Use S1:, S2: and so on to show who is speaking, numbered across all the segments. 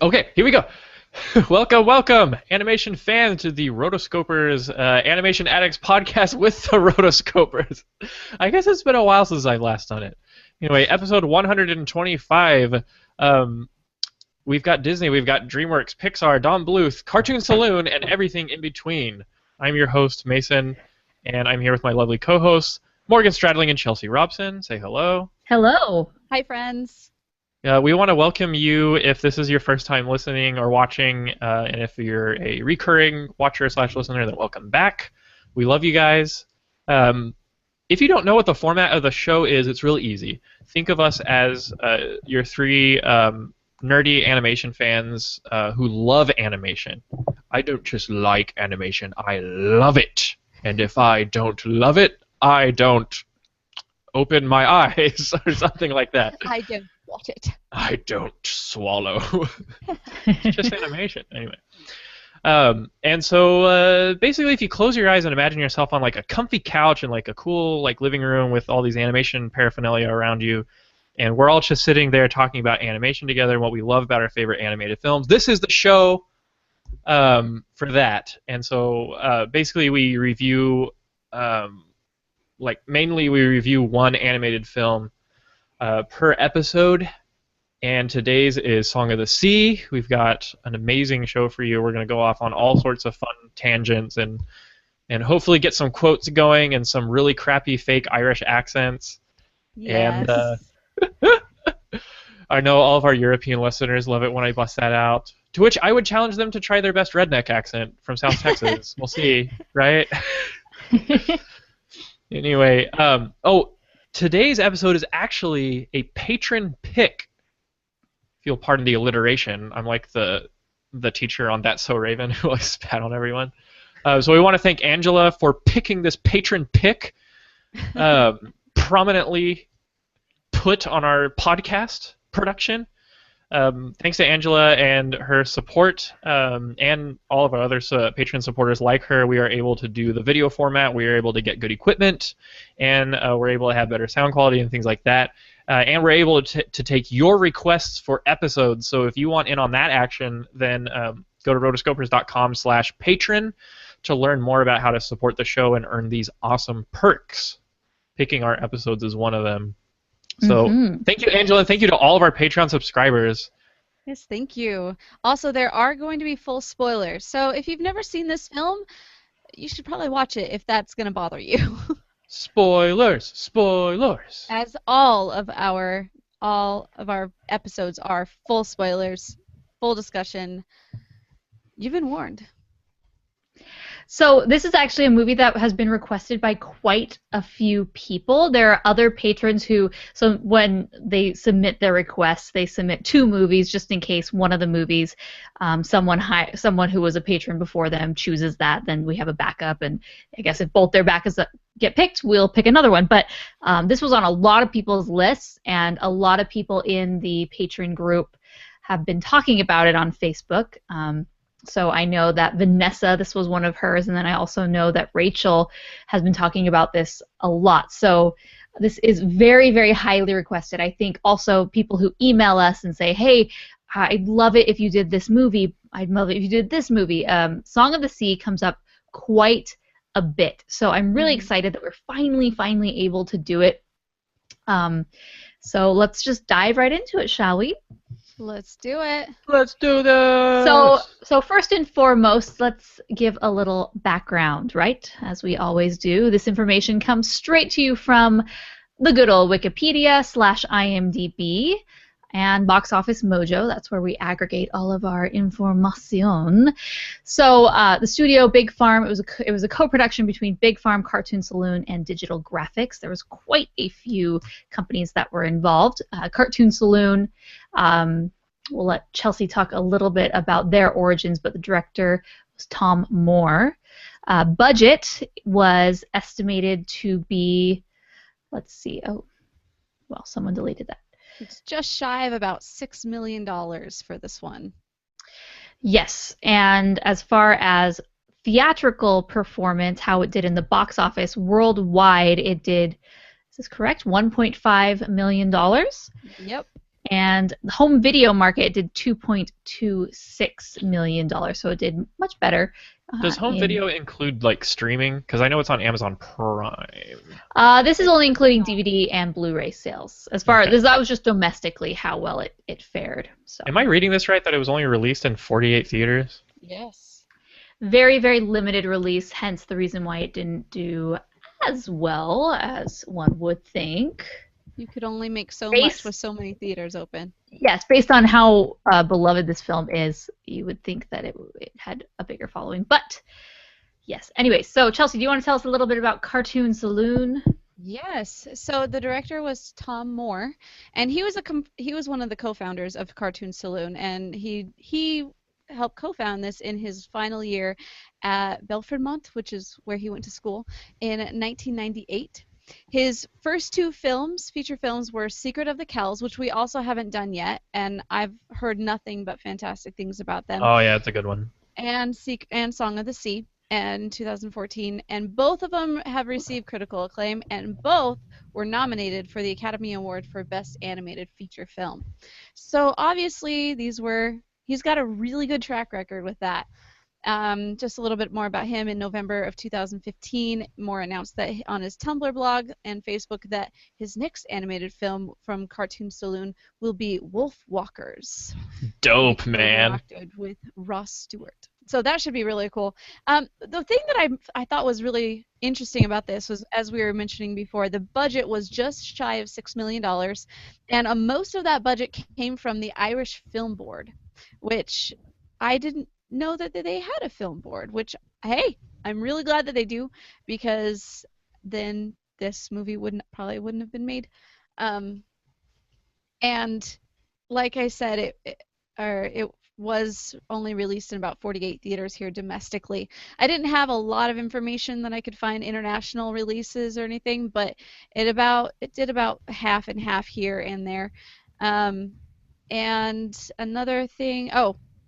S1: Okay, here we go. Welcome, animation fans, to the Rotoscopers Animation Addicts podcast with the Rotoscopers. I guess it's been a while since I've last done it. Anyway, episode 125. We've got Disney, we've got DreamWorks, Pixar, Don Bluth, Cartoon Saloon, and everything in between. I'm your host, Mason, and I'm here with my lovely co-hosts, Morgan Stradling and Chelsea Robson. Say hello.
S2: Hello.
S3: Hi, friends.
S1: We want to welcome you if this is your first time listening or watching, and if you're a recurring watcher / listener, then welcome back. We love you guys. If you don't know what the format of the show is, it's really easy. Think of us as your three nerdy animation fans who love animation. I don't just like animation, I love it. And if I don't love it, I don't open my eyes or something like that.
S3: I don't watch it.
S1: I don't swallow. It's just animation. Anyway. And so basically if you close your eyes and imagine yourself on like a comfy couch in like a cool like living room with all these animation paraphernalia around you, and we're all just sitting there talking about animation together and what we love about our favorite animated films, this is the show for that. And so basically we review mainly we review one animated film per episode, and today's is Song of the Sea. We've got an amazing show for you. We're going to go off on all sorts of fun tangents and hopefully get some quotes going and some really crappy fake Irish accents.
S3: Yes.
S1: And I know all of our European listeners love it when I bust that out, to which I would challenge them to try their best redneck accent from South Texas. We'll see, right? Anyway, today's episode is actually a patron pick. If you'll pardon the alliteration, I'm like the teacher on That's So Raven who likes to spat on everyone. So we want to thank Angela for picking this patron pick, prominently put on our podcast production. Thanks to Angela and her support, and all of our other patron supporters like her, we are able to do the video format, we are able to get good equipment, and we're able to have better sound quality and things like that. And we're able to take your requests for episodes, so if you want in on that action, then go to rotoscopers.com/patron to learn more about how to support the show and earn these awesome perks. Picking our episodes is one of them. So Thank you, Angela. Thank you to all of our Patreon subscribers.
S3: Yes, thank you. Also, there are going to be full spoilers, so if you've never seen this film, you should probably watch it if that's going to bother you.
S1: Spoilers.
S3: As all of our episodes are full spoilers, full discussion. You've been warned.
S2: So this is actually a movie that has been requested by quite a few people. There are other patrons who, so when they submit their requests, they submit 2 movies just in case one of the movies, someone who was a patron before them chooses that, then we have a backup, and I guess if both their backups get picked, we'll pick another one. But this was on a lot of people's lists, and a lot of people in the patron group have been talking about it on Facebook. So I know that Vanessa, this was one of hers, and then I also know that Rachel has been talking about this a lot. So this is very, very highly requested. I think also people who email us and say, hey, I'd love it if you did this movie. I'd love it if you did this movie. Song of the Sea comes up quite a bit. So I'm really excited that we're finally able to do it. So let's just dive right into it, shall we?
S3: Let's do it.
S1: Let's do this.
S2: So first and foremost, let's give a little background, right? As we always do. This information comes straight to you from the good old Wikipedia/IMDb and Box Office Mojo. That's where we aggregate all of our information. So the studio Big Farm, it was a co-production between Big Farm, Cartoon Saloon, and Digital Graphics. There was quite a few companies that were involved. Cartoon Saloon, we'll let Chelsea talk a little bit about their origins, but the director was Tom Moore. Budget was estimated to be, let's see, oh, well, someone deleted that.
S3: It's just shy of about $6 million for this one.
S2: Yes, and as far as theatrical performance, how it did in the box office worldwide, it did, is this correct, $1.5 million?
S3: Yep.
S2: And the home video market did $2.26 million, so it did much better.
S1: Does home video include like streaming? Because I know it's on Amazon Prime.
S2: This is only including DVD and Blu-ray sales. As far as that was just domestically how well it fared. So.
S1: Am I reading this right? That it was only released in 48 theaters?
S3: Yes.
S2: Very, very limited release. Hence the reason why it didn't do as well as one would think.
S3: You could only make so much with so many theaters open.
S2: Yes, based on how beloved this film is, you would think that it had a bigger following. But, yes. Anyway, so Chelsea, do you want to tell us a little bit about Cartoon Saloon?
S3: Yes. So the director was Tom Moore, and he was one of the co-founders of Cartoon Saloon, and he helped co-found this in his final year at Belfordmont, which is where he went to school, in 1998. His first two feature films, were Secret of the Kells, which we also haven't done yet, and I've heard nothing but fantastic things about them.
S1: Oh yeah, it's a good one.
S3: And Song of the Sea in 2014, and both of them have received critical acclaim, and both were nominated for the Academy Award for Best Animated Feature Film. So obviously he's got a really good track record with that. Just a little bit more about him. In November of 2015, Moore announced that on his Tumblr blog and Facebook that his next animated film from Cartoon Saloon will be Wolf Walkers.
S1: Dope, man.
S3: With Ross Stewart. So that should be really cool. The thing that I thought was really interesting about this was, as we were mentioning before, the budget was just shy of $6 million, and most of that budget came from the Irish Film Board, which I didn't know that they had a film board, which, hey, I'm really glad that they do, because then this movie probably wouldn't have been made. And like I said, it was only released in about 48 theaters here domestically. I didn't have a lot of information that I could find international releases or anything, but it did about half and half here and there. And another thing,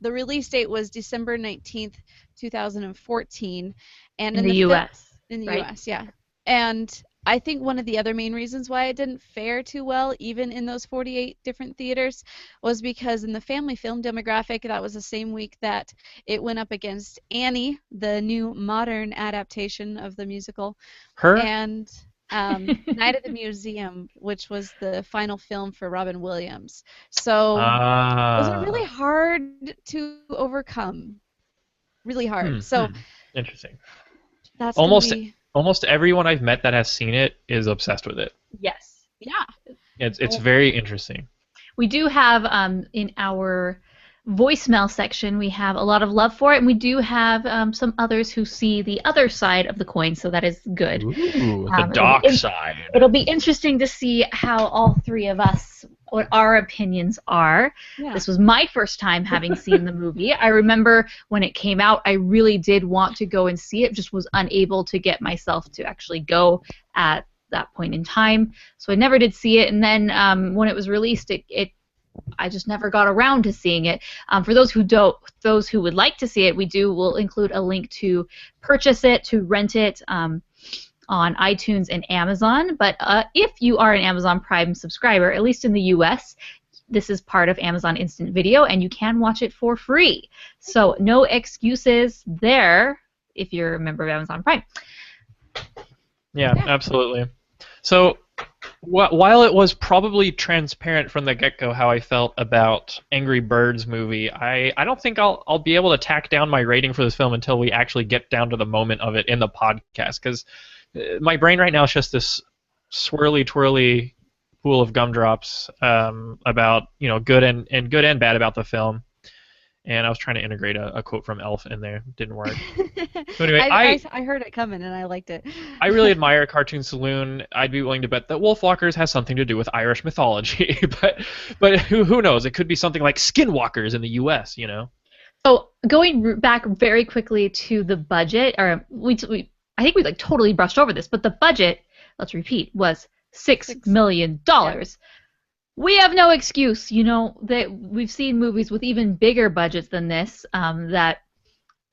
S3: the release date was December 19th, 2014. And
S2: in the U.S.
S3: In the
S2: right?
S3: U.S., yeah. And I think one of the other main reasons why it didn't fare too well, even in those 48 different theaters, was because in the family film demographic, that was the same week that it went up against Annie, the new modern adaptation of the musical. And Night at the Museum, which was the final film for Robin Williams. So those are really hard to overcome. Really hard. So
S1: interesting.
S3: That's
S1: almost everyone I've met that has seen it is obsessed with it.
S2: Yes.
S3: Yeah.
S1: It's very interesting.
S2: We do have in our voicemail section, we have a lot of love for it, and we do have some others who see the other side of the coin, so that is good.
S1: Ooh, the dark side.
S2: It'll be interesting to see how all three of us, what our opinions are. Yeah. This was my first time having seen the movie. I remember when it came out, I really did want to go and see it, just was unable to get myself to actually go at that point in time, so I never did see it. And then when it was released, I just never got around to seeing it. For those who would like to see it, we'll include a link to purchase it, to rent it on iTunes and Amazon. But if you are an Amazon Prime subscriber, at least in the U.S., this is part of Amazon Instant Video, and you can watch it for free. So no excuses there if you're a member of Amazon Prime.
S1: Yeah, absolutely. So while it was probably transparent from the get-go how I felt about Angry Birds movie, I don't think I'll be able to tack down my rating for this film until we actually get down to the moment of it in the podcast, because my brain right now is just this swirly twirly pool of gumdrops about good and good and bad about the film. And I was trying to integrate a quote from Elf in there. Didn't work. So anyway,
S3: I heard it coming and I liked it.
S1: I really admire Cartoon Saloon. I'd be willing to bet that Wolfwalkers has something to do with Irish mythology, but who knows? It could be something like Skinwalkers in the U.S.
S2: So going back very quickly to the budget, or I think we totally brushed over this, but the budget, let's repeat, was $6 million. Yeah. We have no excuse, that we've seen movies with even bigger budgets than this that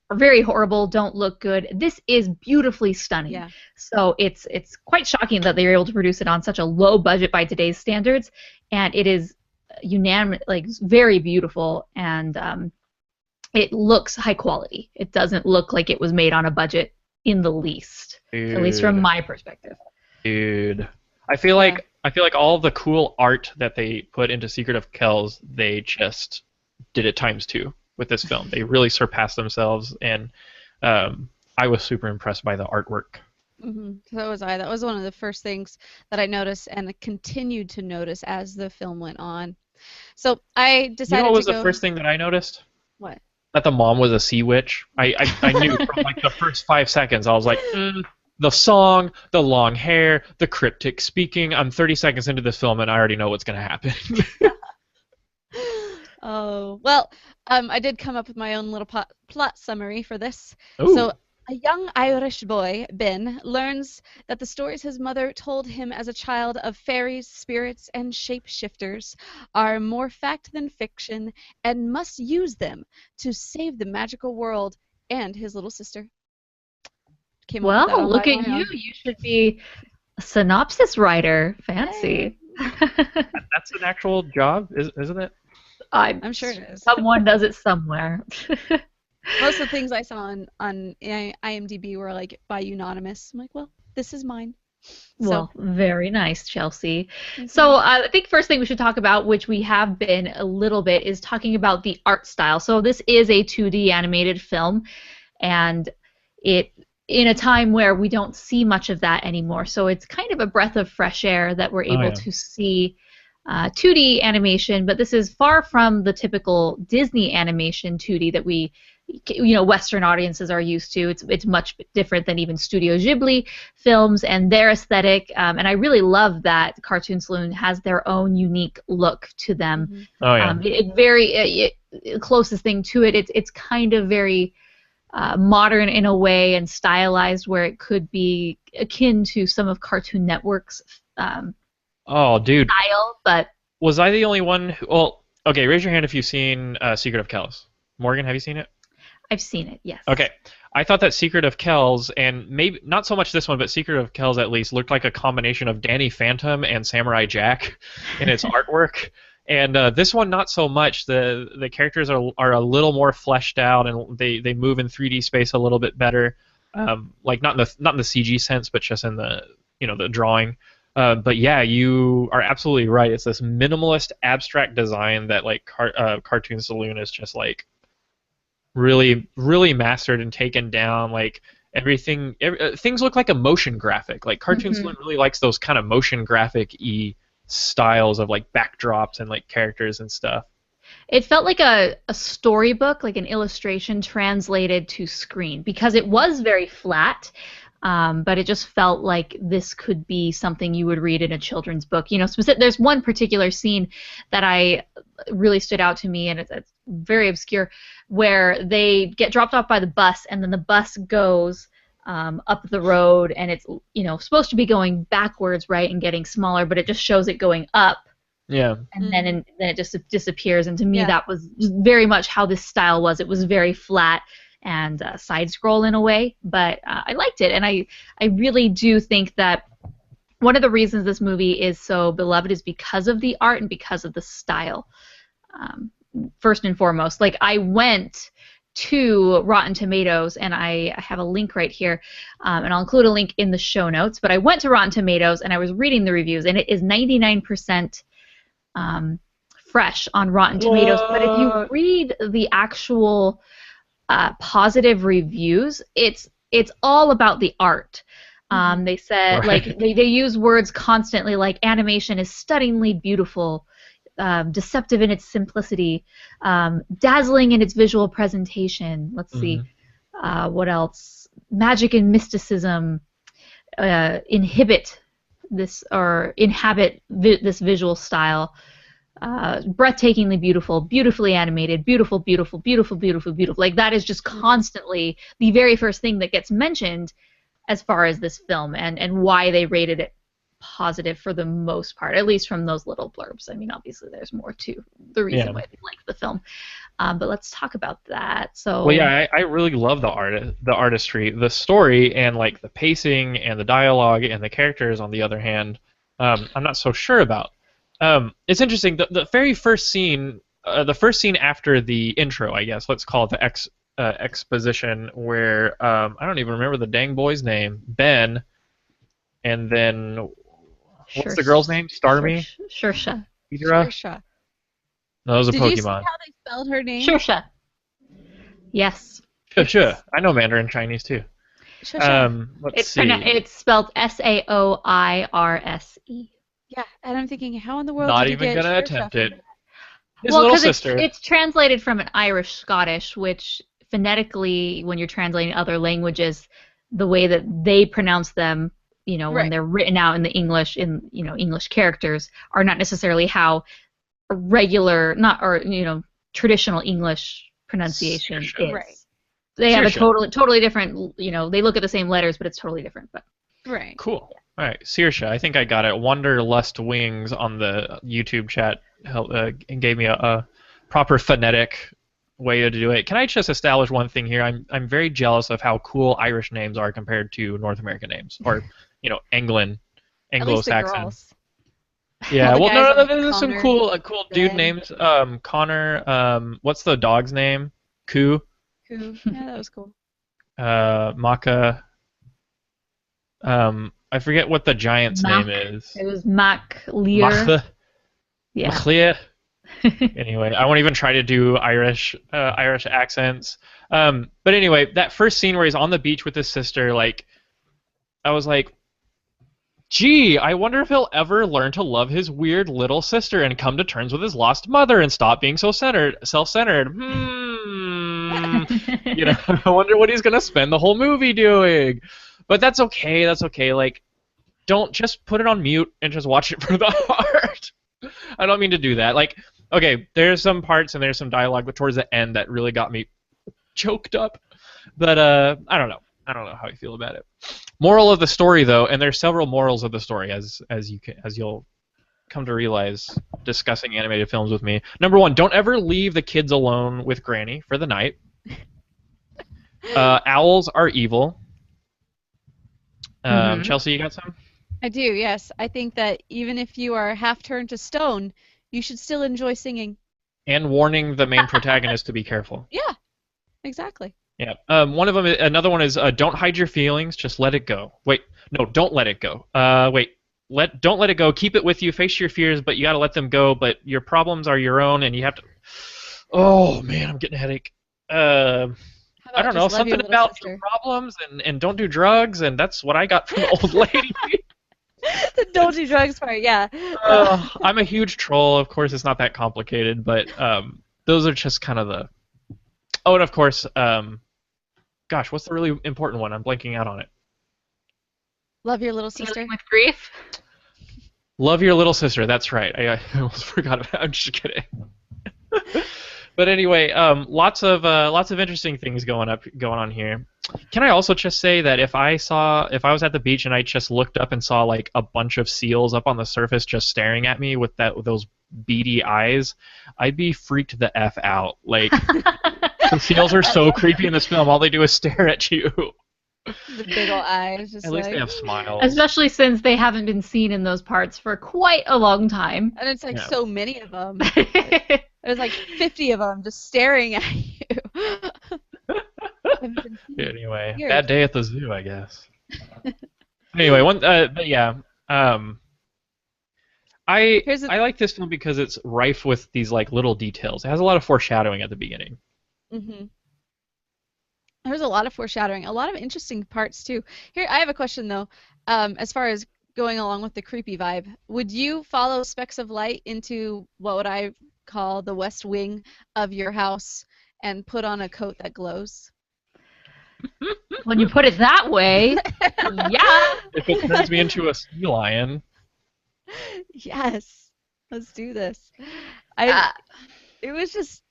S2: are very horrible, don't look good. This is beautifully stunning. Yeah. So it's quite shocking that they were able to produce it on such a low budget by today's standards, and it is unanimous, like very beautiful, and it looks high quality. It doesn't look like it was made on a budget in the least, at least from my perspective.
S1: Dude, I feel like all the cool art that they put into Secret of Kells, they just did it ×2 with this film. They really surpassed themselves, and I was super impressed by the artwork.
S3: So was I. That was one of the first things that I noticed and continued to notice as the film went on. So I decided
S1: You know what was
S3: to
S1: the first thing that I noticed?
S3: What?
S1: That the mom was a sea witch. I knew from like the first 5 seconds. I was like, the song, the long hair, the cryptic speaking. I'm 30 seconds into this film and I already know what's going to happen.
S3: Oh, well, I did come up with my own little plot summary for this.
S1: Ooh.
S3: So, a young Irish boy, Ben, learns that the stories his mother told him as a child of fairies, spirits, and shapeshifters are more fact than fiction and must use them to save the magical world and his little sister.
S2: Well, look at you. You should be a synopsis writer. Fancy.
S1: That's an actual job, isn't it?
S3: I'm sure it is.
S2: Someone does it somewhere.
S3: Most of the things I saw on IMDb were like by unanimous. I'm like, well, this is mine.
S2: Well, very nice, Chelsea. So I think first thing we should talk about, which we have been a little bit, is talking about the art style. So this is a 2D animated film, and it in a time where we don't see much of that anymore. So it's kind of a breath of fresh air that we're able to see 2D animation, but this is far from the typical Disney animation 2D that we, Western audiences are used to. It's much different than even Studio Ghibli films and their aesthetic. And I really love that Cartoon Saloon has their own unique look to them.
S1: Oh yeah.
S2: Closest thing to it, it's kind of very modern in a way and stylized where it could be akin to some of Cartoon Network's
S1: oh, dude.
S2: style, but
S1: was I the only one who... Well, okay, raise your hand if you've seen Secret of Kells. Morgan, have you seen it?
S2: I've seen it, yes.
S1: Okay. I thought that Secret of Kells, and maybe not so much this one, but Secret of Kells at least, looked like a combination of Danny Phantom and Samurai Jack in its artwork. And this one, not so much. The characters are a little more fleshed out, and they move in 3D space a little bit better. Like not in the CG sense, but just in the the drawing. But yeah, you are absolutely right. It's this minimalist, abstract design that like Cartoon Saloon is just like really, really mastered and taken down. Like everything, things look like a motion graphic. Like Cartoon Saloon really likes those kind of motion graphic-y styles of like backdrops and like characters and stuff.
S2: It felt like a storybook, like an illustration translated to screen, because it was very flat. But it just felt like this could be something you would read in a children's book. There's one particular scene that I really stood out to me, and it's very obscure, where they get dropped off by the bus, and then the bus goes up the road, and it's supposed to be going backwards, right, and getting smaller, but it just shows it going up.
S1: Yeah.
S2: And then it just disappears. And to me, that was very much how this style was. It was very flat and side scroll in a way, but I liked it, and I really do think that one of the reasons this movie is so beloved is because of the art and because of the style. First and foremost, like I went to Rotten Tomatoes, and I have a link right here, and I'll include a link in the show notes. But I went to Rotten Tomatoes and I was reading the reviews, and it is 99% fresh on Rotten Tomatoes. But if you read the actual positive reviews, it's all about the art. They said like they use words constantly like animation is stunningly beautiful, deceptive in its simplicity, dazzling in its visual presentation. Let's see, what else? Magic and mysticism inhabit this visual style. Breathtakingly beautiful, beautifully animated, beautiful, beautiful, beautiful, beautiful, beautiful. Like that is just constantly the very first thing that gets mentioned as far as this film and why they rated it positive for the most part, at least from those little blurbs. I mean, obviously there's more to the reason why they like the film. But let's talk about that. So
S1: well, yeah, I really love the artistry, the story, and like the pacing and the dialogue and the characters. On the other hand, I'm not so sure about. It's interesting. The very first scene, the first scene after the intro, I guess, let's call it the exposition, where I don't even remember the dang boy's name, Ben, and then what's the girl's name? Starmie?
S2: Shersha.
S1: Idra?
S3: Saoirse.
S1: No, that was a
S3: Did you see
S1: Pokemon.
S3: how they spelled her name?
S2: Shersha. Yes.
S1: Sure. I know Mandarin Chinese too.
S3: Saoirse.
S1: Let's see.
S2: It's spelled Saoirse.
S3: Yeah, and I'm thinking, how in the world
S1: Not
S3: did you
S1: even
S3: get
S1: gonna
S3: Saoirse
S1: attempt
S3: from
S1: it.
S3: that?
S1: His
S2: Well,
S1: little
S2: because
S1: sister.
S2: it's translated from an Irish Scottish, which phonetically, when you're translating other languages, the way that they pronounce them, when
S3: Right.
S2: they're written out in the English, English characters, are not necessarily how regular, traditional English pronunciation
S1: Saoirse.
S2: is.
S3: Right.
S2: They have a
S1: Saoirse.
S2: totally different, they look at the same letters, but it's totally different. But
S3: Right.
S1: Cool. All right, Saoirse. I think I got it. Wanderlust Wings on the YouTube chat gave me a proper phonetic way to do it. Can I just establish one thing here? I'm very jealous of how cool Irish names are compared to North American names, or
S3: At least the
S1: Anglo-Saxon.
S3: girls.
S1: Yeah.
S3: All the
S1: Well,
S3: guys
S1: no,
S3: are like
S1: there's some
S3: Connor,
S1: cool dude
S3: Ben.
S1: names. Connor. What's the dog's name? Koo.
S3: Who? Yeah, that was cool.
S1: Maka. I forget what the giant's name is.
S2: it was Mac Lear.
S1: Macha.
S2: Yeah.
S1: Maclear. Anyway, I won't even try to do Irish accents. But anyway, that first scene where he's on the beach with his sister, like, I was like, gee, I wonder if he'll ever learn to love his weird little sister and come to terms with his lost mother and stop being so self-centered. I wonder what he's gonna spend the whole movie doing. But that's okay. That's okay. Like, don't just put it on mute and just watch it from the heart. I don't mean to do that. Like, okay, there's some parts and there's some dialogue, but towards the end that really got me choked up. But I don't know. I don't know how I feel about it. Moral of the story, though, and there's several morals of the story, as you'll come to realize discussing animated films with me. Number one, don't ever leave the kids alone with Granny for the night. Owls are evil. Chelsea, you got some?
S3: I do, yes. I think that even if you are half turned to stone, you should still enjoy singing.
S1: And warning the main protagonist to be careful.
S3: Yeah, exactly.
S1: Yeah. Another one is don't hide your feelings, just let it go. Wait, no, don't let it go. Don't let it go. Keep it with you. Face your fears, but you got to let them go. But your problems are your own, and you have to. Oh man, I'm getting a headache.
S3: How about
S1: I don't know,
S3: just love your
S1: something
S3: little
S1: about
S3: sister?
S1: your problems and don't do drugs, and that's what I got from the old lady.
S3: The don't do drugs part, yeah.
S1: I'm a huge troll. Of course, it's not that complicated, but those are just kind of the. Oh, and of course, gosh, what's the really important one? I'm blanking out on it.
S3: Love your little sister.
S2: Dealing with grief.
S1: Love your little sister. That's right. I almost forgot about it. I'm just kidding. But anyway, lots of interesting things going on here. Can I also just say that if I was at the beach and I just looked up and saw like a bunch of seals up on the surface just staring at me with those beady eyes, I'd be freaked the F out. Like, the seals are so creepy in this film. All they do is stare at you.
S3: The big ol' eyes, just
S1: At least they have smiles.
S2: Especially since they haven't been seen in those parts for quite a long time.
S3: And it's like
S1: Yeah.
S3: so many of them. There's like 50 of them just staring at you.
S1: Anyway,
S3: Weird.
S1: bad day at the zoo, I guess. Anyway, but yeah. I like this film because it's rife with these like little details. It has a lot of foreshadowing at the beginning.
S3: Mm-hmm. There's a lot of foreshadowing, a lot of interesting parts too. Here, I have a question though. As far as going along with the creepy vibe, would you follow specks of light into what would I call the west wing of your house and put on a coat that glows?
S2: When you put it that way, yeah.
S1: If it turns me into a sea lion.
S3: Yes, let's do this. It was just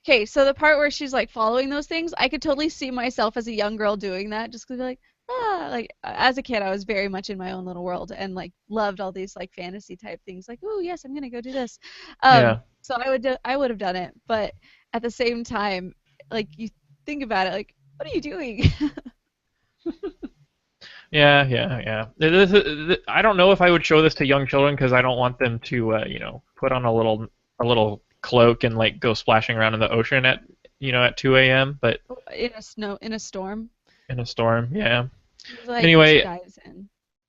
S3: okay. So the part where she's like following those things, I could totally see myself as a young girl doing that, just 'cause like as a kid, I was very much in my own little world and like loved all these like fantasy type things. Like, oh yes, I'm gonna go do this.
S1: Yeah.
S3: So I would have done it, but at the same time, like you think about it, like what are you doing?
S1: Yeah. I don't know if I would show this to young children because I don't want them to, put on a little cloak and like go splashing around in the ocean at 2 a.m. But
S3: In a storm.
S1: in a storm, yeah.
S3: Like
S1: Anyway,
S3: dives in.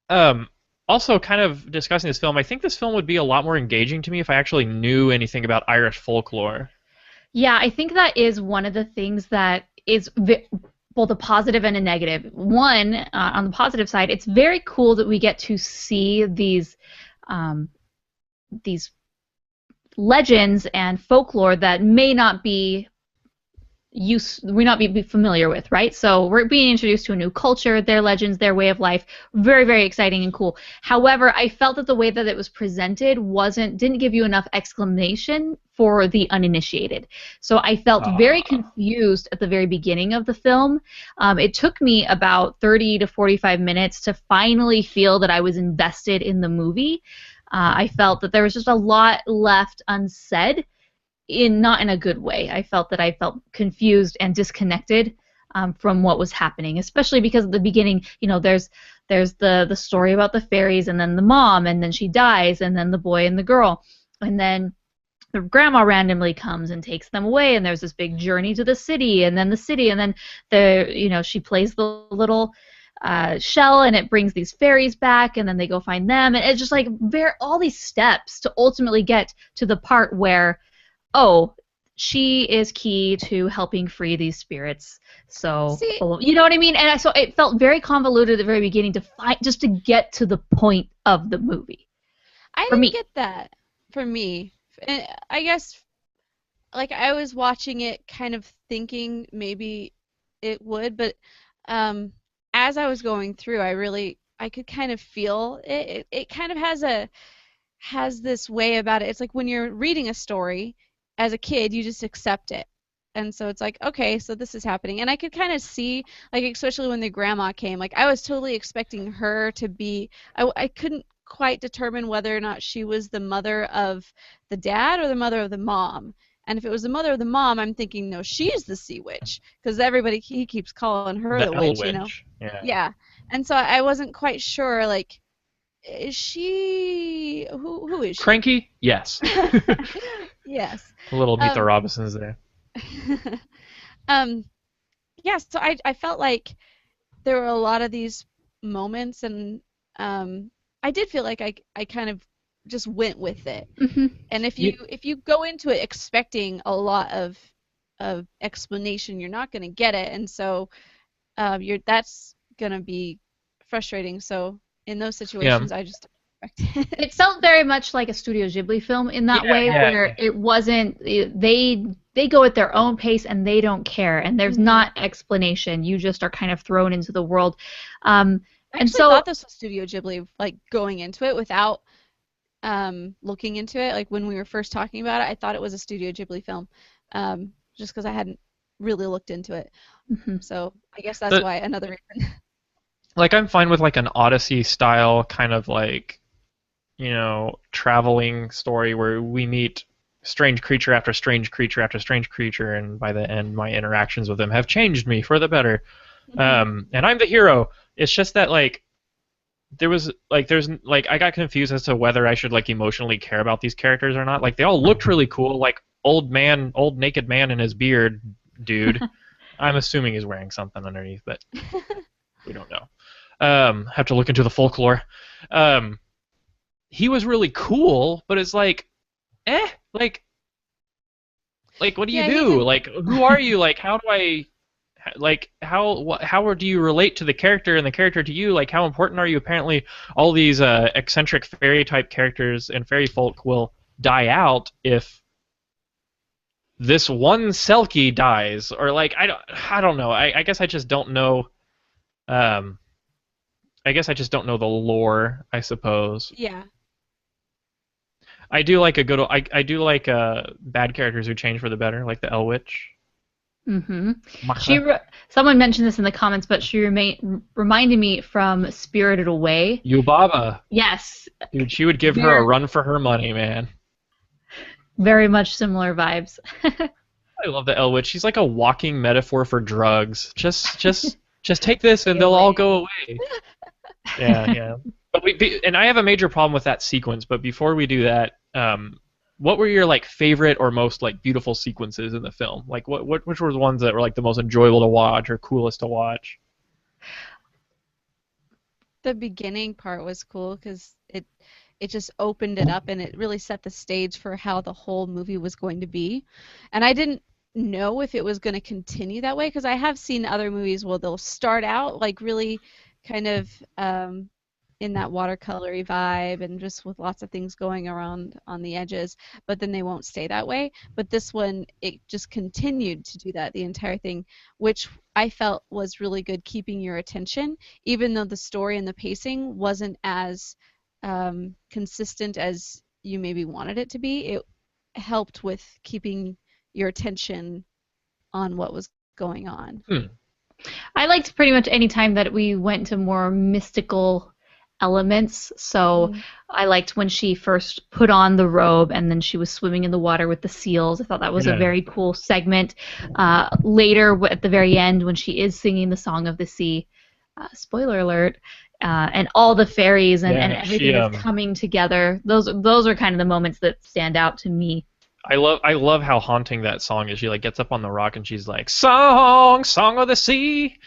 S1: um, also kind of discussing this film, I think this film would be a lot more engaging to me if I actually knew anything about Irish folklore.
S2: Yeah, I think that is one of the things that is both a positive and a negative. One, on the positive side, it's very cool that we get to see these legends and folklore that may not be be familiar with, right? So we're being introduced to a new culture, their legends, their way of life. Very, very exciting and cool. However, I felt that the way that it was presented didn't give you enough explanation for the uninitiated. So I felt very confused at the very beginning of the film. It took me about 30 to 45 minutes to finally feel that I was invested in the movie. I felt that there was just a lot left unsaid, not in a good way. I felt confused and disconnected from what was happening, especially because at the beginning, there's the story about the fairies, and then the mom, and then she dies, and then the boy and the girl, and then the grandma randomly comes and takes them away, and there's this big journey to the city, and then she plays the little shell, and it brings these fairies back, and then they go find them, and it's just like all these steps to ultimately get to the part where, oh, she is key to helping free these spirits. So, you know what I mean? And so it felt very convoluted at the very beginning just to get to the point of the movie.
S3: I didn't get that for me. And I guess, like, I was watching it kind of thinking maybe it would, but as I was going through, I could kind of feel it. It kind of has this way about it. It's like when you're reading a story as a kid, you just accept it. And so it's like, okay, so this is happening. And I could kind of see, like, especially when the grandma came, like, I was totally expecting her to be, I couldn't quite determine whether or not she was the mother of the dad or the mother of the mom. And if it was the mother of the mom, I'm thinking, no, she's the sea witch, because he keeps calling her the witch, Yeah. And so I wasn't quite sure, like, is she, who is she?
S1: Cranky? Yes.
S3: Yes.
S1: A little Meet the Robinsons there.
S3: Yeah, so I felt like there were a lot of these moments, and I did feel like I kind of just went with it.
S2: Mm-hmm.
S3: And if you go into it expecting a lot of explanation, you're not going to get it, and so that's going to be frustrating. So in those situations, I just
S2: it felt very much like a Studio Ghibli film in that way, where it wasn't, they go at their own pace and they don't care, and there's not explanation. You just are kind of thrown into the world.
S3: I thought this was Studio Ghibli, like, going into it without looking into it. Like, when we were first talking about it, I thought it was a Studio Ghibli film, just because I hadn't really looked into it.
S2: Mm-hmm.
S3: So I guess that's why, another reason.
S1: Like, I'm fine with, like, an Odyssey style kind of, like, traveling story where we meet strange creature after strange creature after strange creature, and by the end, my interactions with them have changed me for the better. And I'm the hero. It's just that, like, I got confused as to whether I should, like, emotionally care about these characters or not. Like, they all looked really cool, like old naked man in his beard dude. I'm assuming he's wearing something underneath, but we don't know. Have to look into the folklore. He was really cool, but it's like, like what do you do? Like, who are you? Like, how do I, like, how do you relate to the character and the character to you? Like, how important are you? Apparently, all these eccentric fairy type characters and fairy folk will die out if this one Selkie dies, or like, I don't know. I guess I just don't know. I guess I just don't know the lore, I suppose.
S3: Yeah.
S1: I do like I do like bad characters who change for the better, like the El Witch.
S2: Mm-hmm. Someone mentioned this in the comments, but she reminded me from Spirited Away.
S1: Yubaba.
S2: Yes.
S1: Dude, she would give her a run for her money, man.
S2: Very much similar vibes.
S1: I love the El Witch. She's like a walking metaphor for drugs. Just take this and they'll all go away. Yeah. But and I have a major problem with that sequence. But before we do that, what were your like favorite or most like beautiful sequences in the film? Like which were the ones that were like the most enjoyable to watch or coolest to watch?
S3: The beginning part was cool because it just opened it up and it really set the stage for how the whole movie was going to be. And I didn't know if it was going to continue that way because I have seen other movies where they'll start out like really kind of in that watercolory vibe and just with lots of things going around on the edges, but then they won't stay that way. But this one, it just continued to do that the entire thing, which I felt was really good, keeping your attention, even though the story and the pacing wasn't as consistent as you maybe wanted it to be. It helped with keeping your attention on what was going on.
S2: I liked pretty much any time that we went to more mystical elements. So I liked when she first put on the robe and then she was swimming in the water with the seals. I thought that was a very cool segment. Later, at the very end, when she is singing the Song of the Sea, spoiler alert, and all the fairies and everything is coming together. Those are kind of the moments that stand out to me.
S1: I love how haunting that song is. She like gets up on the rock and she's like, "Song of the sea,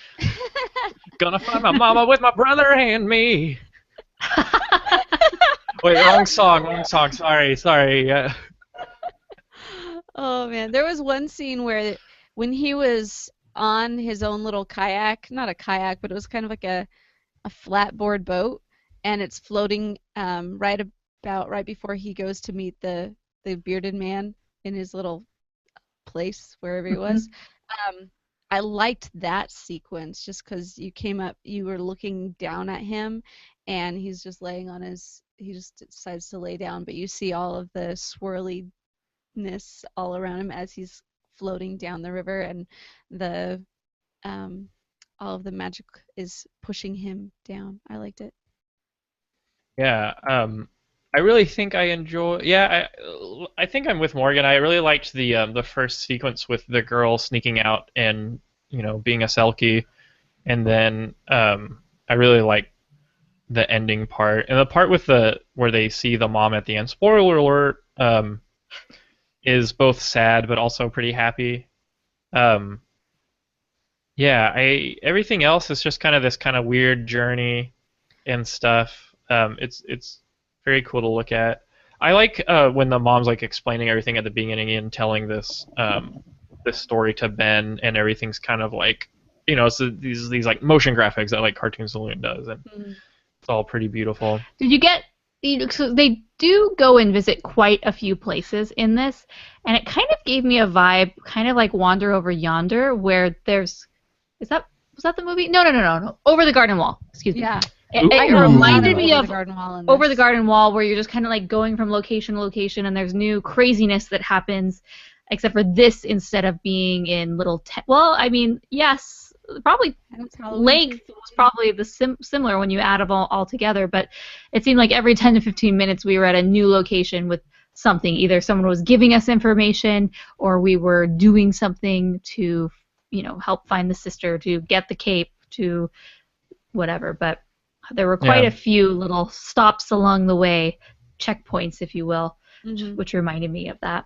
S1: gonna find my mama with my brother and me." Wait, wrong song. Sorry.
S3: Oh man, there was one scene where when he was on his own little kayak, not a kayak, but it was kind of like a flatboard boat, and it's floating right before he goes to meet the bearded man in his little place wherever he was. I liked that sequence just because you were looking down at him, and he's just laying on he just decides to lay down, but you see all of the swirliness all around him as he's floating down the river, and the all of the magic is pushing him down. I liked it.
S1: Yeah. I really think I enjoy. Yeah, I think I'm with Morgan. I really liked the first sequence with the girl sneaking out and being a Selkie, and then I really like the ending part and the part with where they see the mom at the end. Spoiler alert. Is both sad but also pretty happy. Yeah, everything else is just kind of this kind of weird journey and stuff. It's very cool to look at. I like when the mom's like explaining everything at the beginning and telling this story to Ben, and everything's kind of like so these like motion graphics that like Cartoon Saloon does, and it's all pretty beautiful.
S2: Did you get? So they do go and visit quite a few places in this, and it kind of gave me a vibe, kind of like Wander Over Yonder, where was that the movie? No. Over the Garden Wall. Excuse me.
S3: Yeah.
S2: It reminded me of
S3: Over
S2: the Garden Wall, where you're just kind of like going from location to location, and there's new craziness that happens, except for this, instead of being in little well, I mean, yes, probably length was probably the similar when you add them all together, but it seemed like every 10 to 15 minutes we were at a new location with something. Either someone was giving us information, or we were doing something to help find the sister, to get the cape, to whatever. But there were quite a few little stops along the way, checkpoints, if you will, which reminded me of that.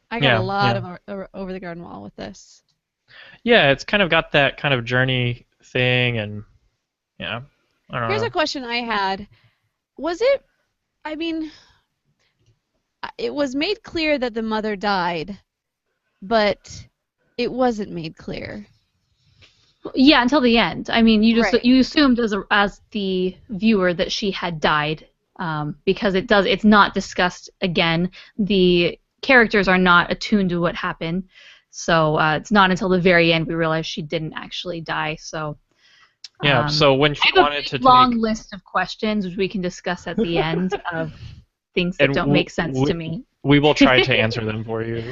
S3: I got a lot of Over the Garden Wall with this.
S1: Yeah, it's kind of got that kind of journey thing, and I don't know.
S3: Here's a question I had. Was it, I mean, it was made clear that the mother died, but it wasn't made clear.
S2: Yeah, until the end. I mean, you assumed as the viewer that she had died, because it's not discussed again. The characters are not attuned to what happened, so it's not until the very end we realize she didn't actually die. So
S1: so when she wanted to take
S2: a long list of questions which we can discuss at the end of things that don't make sense to me.
S1: We will try to answer them for you.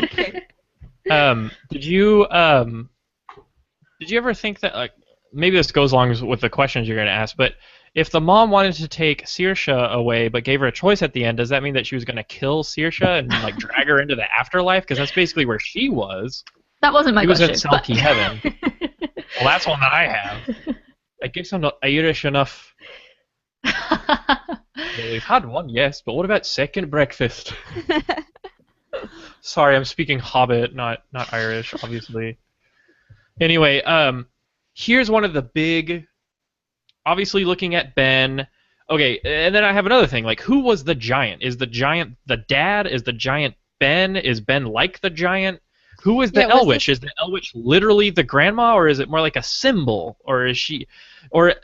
S1: Did you ever think that, like, maybe this goes along with the questions you're going to ask, but if the mom wanted to take Saoirse away but gave her a choice at the end, does that mean that she was going to kill Saoirse and like drag her into the afterlife? Because that's basically where she was.
S2: That wasn't my question.
S1: She was in Selkie heaven. Well, that's one that I have. I guess I'm not Irish enough. Well, we've had one, yes, but what about second breakfast? Sorry, I'm speaking Hobbit, not Irish, obviously. Anyway, here's one of the big. Obviously, looking at Ben. Okay, and then I have another thing. Like, who was the giant? Is the giant the dad? Is the giant Ben? Is Ben like the giant? Who is the Elwitch? Is the Elwitch literally the grandma, or is it more like a symbol? Or is she? Or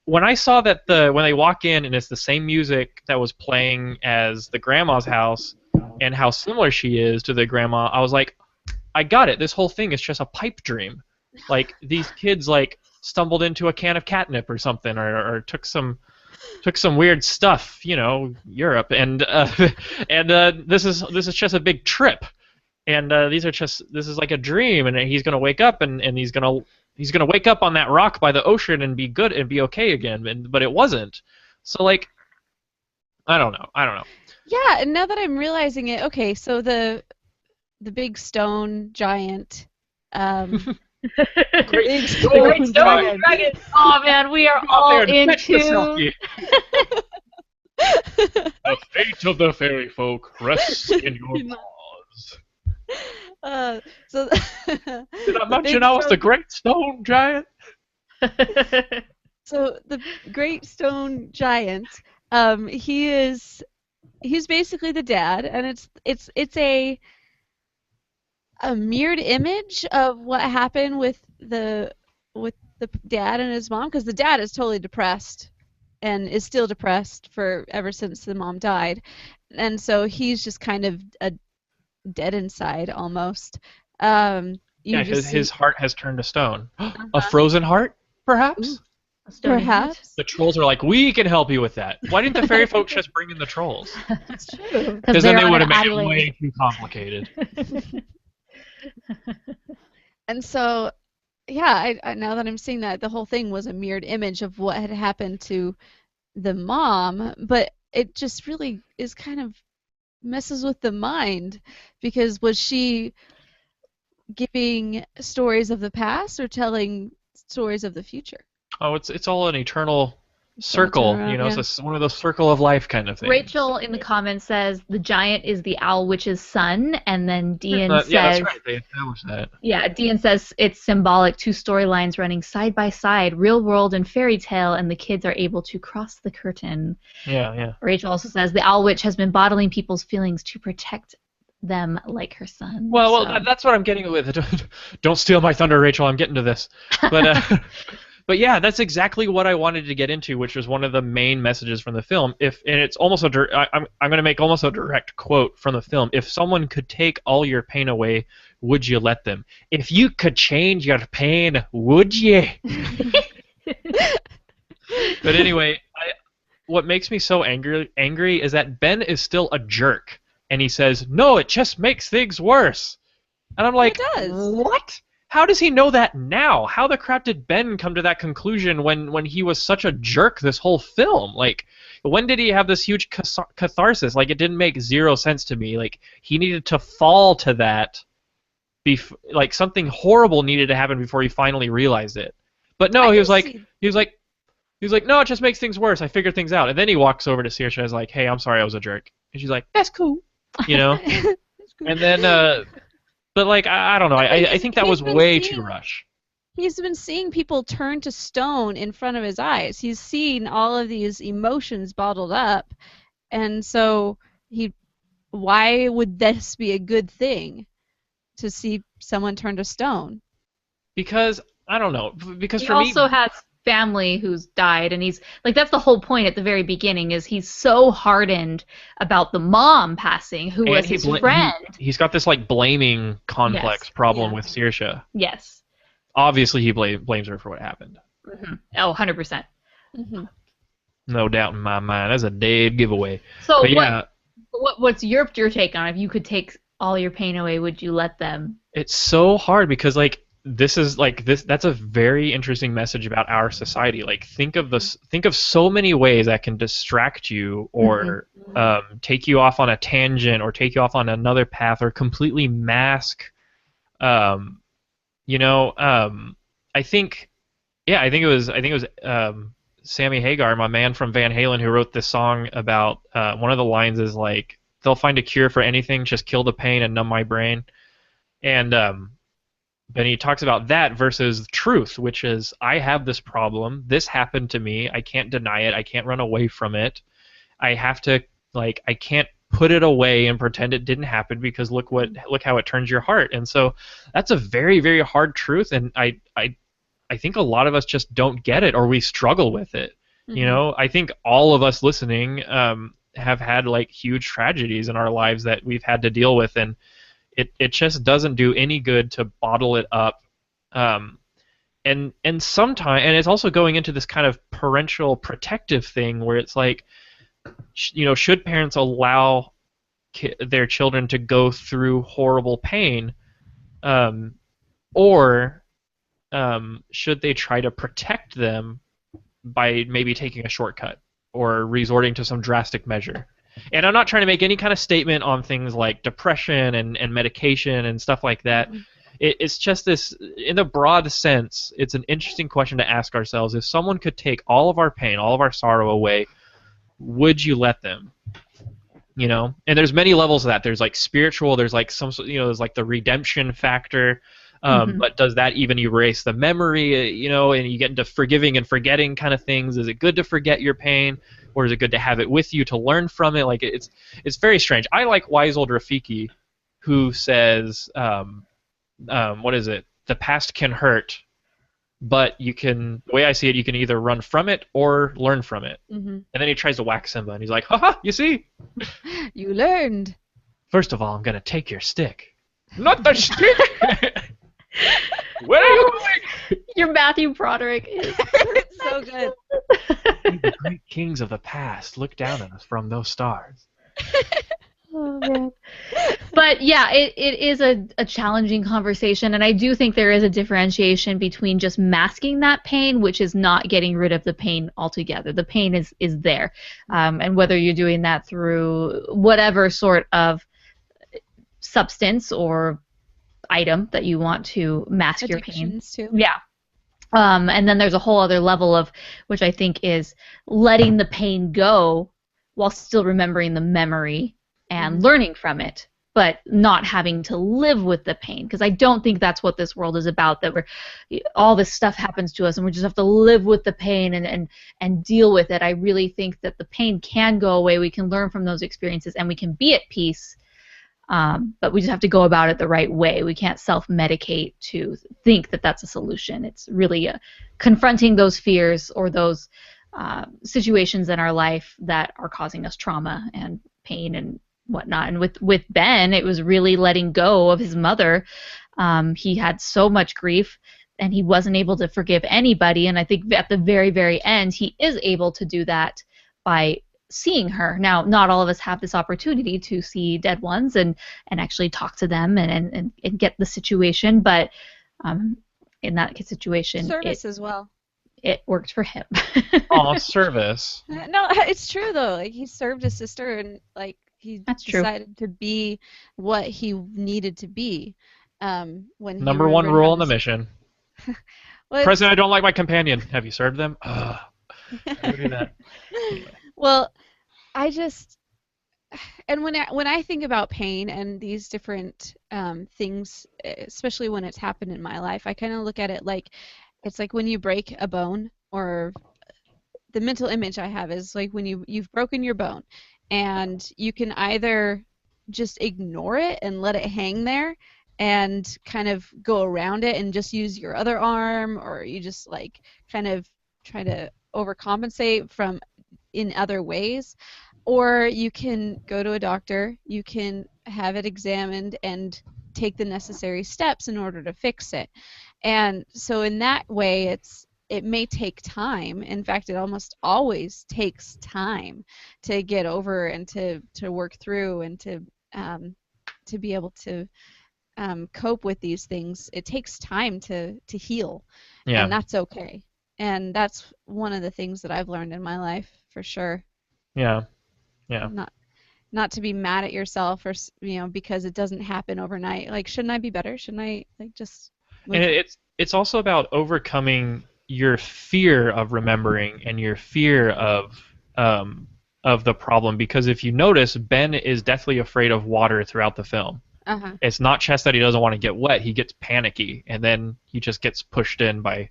S1: when I saw that when they walk in and it's the same music that was playing as the grandma's house, and how similar she is to the grandma, I was like, I got it. This whole thing is just a pipe dream. Like these kids like stumbled into a can of catnip or something, or took some weird stuff, Europe, and this is just a big trip, and this is like a dream, and he's gonna wake up and he's gonna wake up on that rock by the ocean and be good and be okay again, but it wasn't. So like, I don't know.
S3: Yeah, and now that I'm realizing it, okay, so the big stone giant.
S2: Great stone dragon. Oh man, we are all into.
S1: The fate of the fairy folk rests in your paws.
S3: So
S1: did I mention I was the great stone giant?
S3: So the great stone giant, he's basically the dad, and it's a mirrored image of what happened with the dad and his mom, because the dad is totally depressed and is still depressed ever since the mom died, and so he's just kind of dead inside almost.
S1: Because his heart has turned to stone. A frozen heart, perhaps.
S3: Perhaps.
S1: The trolls are like, we can help you with that. Why didn't the fairy folk just bring in the trolls?
S3: That's true.
S1: Because then they would have made it way too complicated.
S3: And so, yeah, I now that I'm seeing that, the whole thing was a mirrored image of what had happened to the mom, but it just really is kind of messes with the mind, because was she giving stories of the past or telling stories of the future?
S1: Oh, it's all an eternal circle, it's one of those circle of life kind of things.
S2: Rachel in the comments says the giant is the owl witch's son, and then Dean says,
S1: yeah, that's right. They established that.
S2: Yeah, Dean says it's symbolic, two storylines running side by side, real world and fairy tale, and the kids are able to cross the curtain.
S1: Yeah.
S2: Rachel also says the owl witch has been bottling people's feelings to protect them like her son.
S1: Well, that's what I'm getting with. Don't steal my thunder, Rachel. I'm getting to this, but. But yeah, that's exactly what I wanted to get into, which was one of the main messages from the film. And it's almost I'm going to make almost a direct quote from the film. If someone could take all your pain away, would you let them? If you could change your pain, would you? But anyway, what makes me so angry is that Ben is still a jerk, and he says, "No, it just makes things worse." And I'm like,
S3: it does.
S1: What? How does he know that now? How the crap did Ben come to that conclusion when he was such a jerk this whole film? Like, when did he have this huge catharsis? Like, it didn't make zero sense to me. Like, he needed to fall to that. Like, something horrible needed to happen before he finally realized it. But no, he was like, no, it just makes things worse. I figured things out. And then he walks over to Saoirse and is like, hey, I'm sorry I was a jerk. And she's like, that's cool. And then, but like, I don't know. I think that was way too rushed.
S3: He's been seeing people turn to stone in front of his eyes. He's seen all of these emotions bottled up. And so why would this be a good thing, to see someone turn to stone?
S1: Because, I don't know. Because
S2: he
S1: for me...
S2: also has family who's died, and he's like, that's the whole point at the very beginning, is he's so hardened about the mom passing, who was his friend.
S1: He's got this like blaming complex problem with Saoirse.
S2: Yes.
S1: Obviously he blames her for what happened.
S2: Mm-hmm. Oh, 100%. Mm-hmm.
S1: No doubt in my mind. That's a dead giveaway.
S2: So
S1: but yeah,
S2: what's your take on it? If you could take all your pain away, would you let them?
S1: It's so hard because like that's a very interesting message about our society. Like, think of so many ways that can distract you or take you off on a tangent or take you off on another path or completely mask I think Yeah, I think it was Sammy Hagar, my man from Van Halen, who wrote this song about one of the lines is like, "They'll find a cure for anything, just kill the pain and numb my brain." And then he talks about that versus truth, which is, I have this problem. This happened to me. I can't deny it. I can't run away from it. I have to, like, I can't put it away and pretend it didn't happen, because look how it turns your heart. And so that's a very, very hard truth, and I think a lot of us just don't get it, or we struggle with it. You
S3: Mm-hmm.
S1: know, I think all of us listening have had like huge tragedies in our lives that we've had to deal with, and it just doesn't do any good to bottle it up. Um, and sometimes, and it's also going into this kind of parental protective thing where it's like, should parents allow their children to go through horrible pain, um, or should they try to protect them by maybe taking a shortcut or resorting to some drastic measure? And I'm not trying to make any kind of statement on things like depression and medication and stuff like that.
S3: Mm-hmm.
S1: It's just this, in the broad sense, it's an interesting question to ask ourselves. If someone could take all of our pain, all of our sorrow away, would you let them? And there's many levels of that. There's like spiritual, there's like there's like the redemption factor.
S2: Hmm.
S1: But does that even erase the memory? And you get into forgiving and forgetting kind of things. Is it good to forget your pain, or is it good to have it with you to learn from it? Like, it's very strange. I like wise old Rafiki, who says, what is it? The past can hurt, but the way I see it, you can either run from it or learn from it.
S3: Mm-hmm.
S1: And then he tries to whack Simba, and he's like, haha, you see?
S3: You learned.
S1: First of all, I'm going to take your stick. Not the stick! Where are you going?
S2: Your Matthew Broderick is
S3: It's so good.
S1: The great kings of the past look down at us from those stars.
S2: Oh, man. But yeah, it is a challenging conversation, and I do think there is a differentiation between just masking that pain, which is not getting rid of the pain altogether. The pain is there, and whether you're doing that through whatever sort of substance or item that you want to mask your pain.
S3: Addictions too.
S2: Yeah. And then there's a whole other level of, which I think is letting the pain go while still remembering the memory and learning from it, but not having to live with the pain. Because I don't think that's what this world is about, that all this stuff happens to us and we just have to live with the pain and deal with it. I really think that the pain can go away. We can learn from those experiences and we can be at peace. But we just have to go about it the right way. We can't self-medicate to think that that's a solution. It's really confronting those fears or those situations in our life that are causing us trauma and pain and whatnot. And with Ben, it was really letting go of his mother. He had so much grief, and he wasn't able to forgive anybody. And I think at the very, very end, he is able to do that by seeing her. Now, not all of us have this opportunity to see dead ones and actually talk to them and get the situation, but in that situation,
S3: Service as well.
S2: it worked for him.
S1: Aw, service.
S3: No, it's true though. Like, he served his sister, and like he
S2: That's true.
S3: decided to be what he needed to be. When he
S1: Number one
S3: remembered
S1: rule
S3: how
S1: in the
S3: this-
S1: mission.
S3: Well, it's-
S1: President, I don't like my companion. Have you served them? Never do that.
S3: Well, I just, and when I think about pain and these different things, especially when it's happened in my life, I kind of look at it like it's like when you break a bone, or the mental image I have is like when you've broken your bone, and you can either just ignore it and let it hang there and kind of go around it and just use your other arm, or you just like kind of try to overcompensate from in other ways, or you can go to a doctor, you can have it examined and take the necessary steps in order to fix it. And so in that way, it may take time. In fact, it almost always takes time to get over and to work through and to be able to cope with these things. It takes time to heal,
S1: Yeah.
S3: and that's okay. And that's one of the things that I've learned in my life, for sure.
S1: Yeah. Yeah.
S3: Not to be mad at yourself, or because it doesn't happen overnight. Like, shouldn't I be better? Shouldn't I just
S1: And it's also about overcoming your fear of remembering and your fear of the problem, because if you notice, Ben is deathly afraid of water throughout the film.
S3: Uh-huh.
S1: It's not just that he doesn't want to get wet; he gets panicky, and then he just gets pushed in by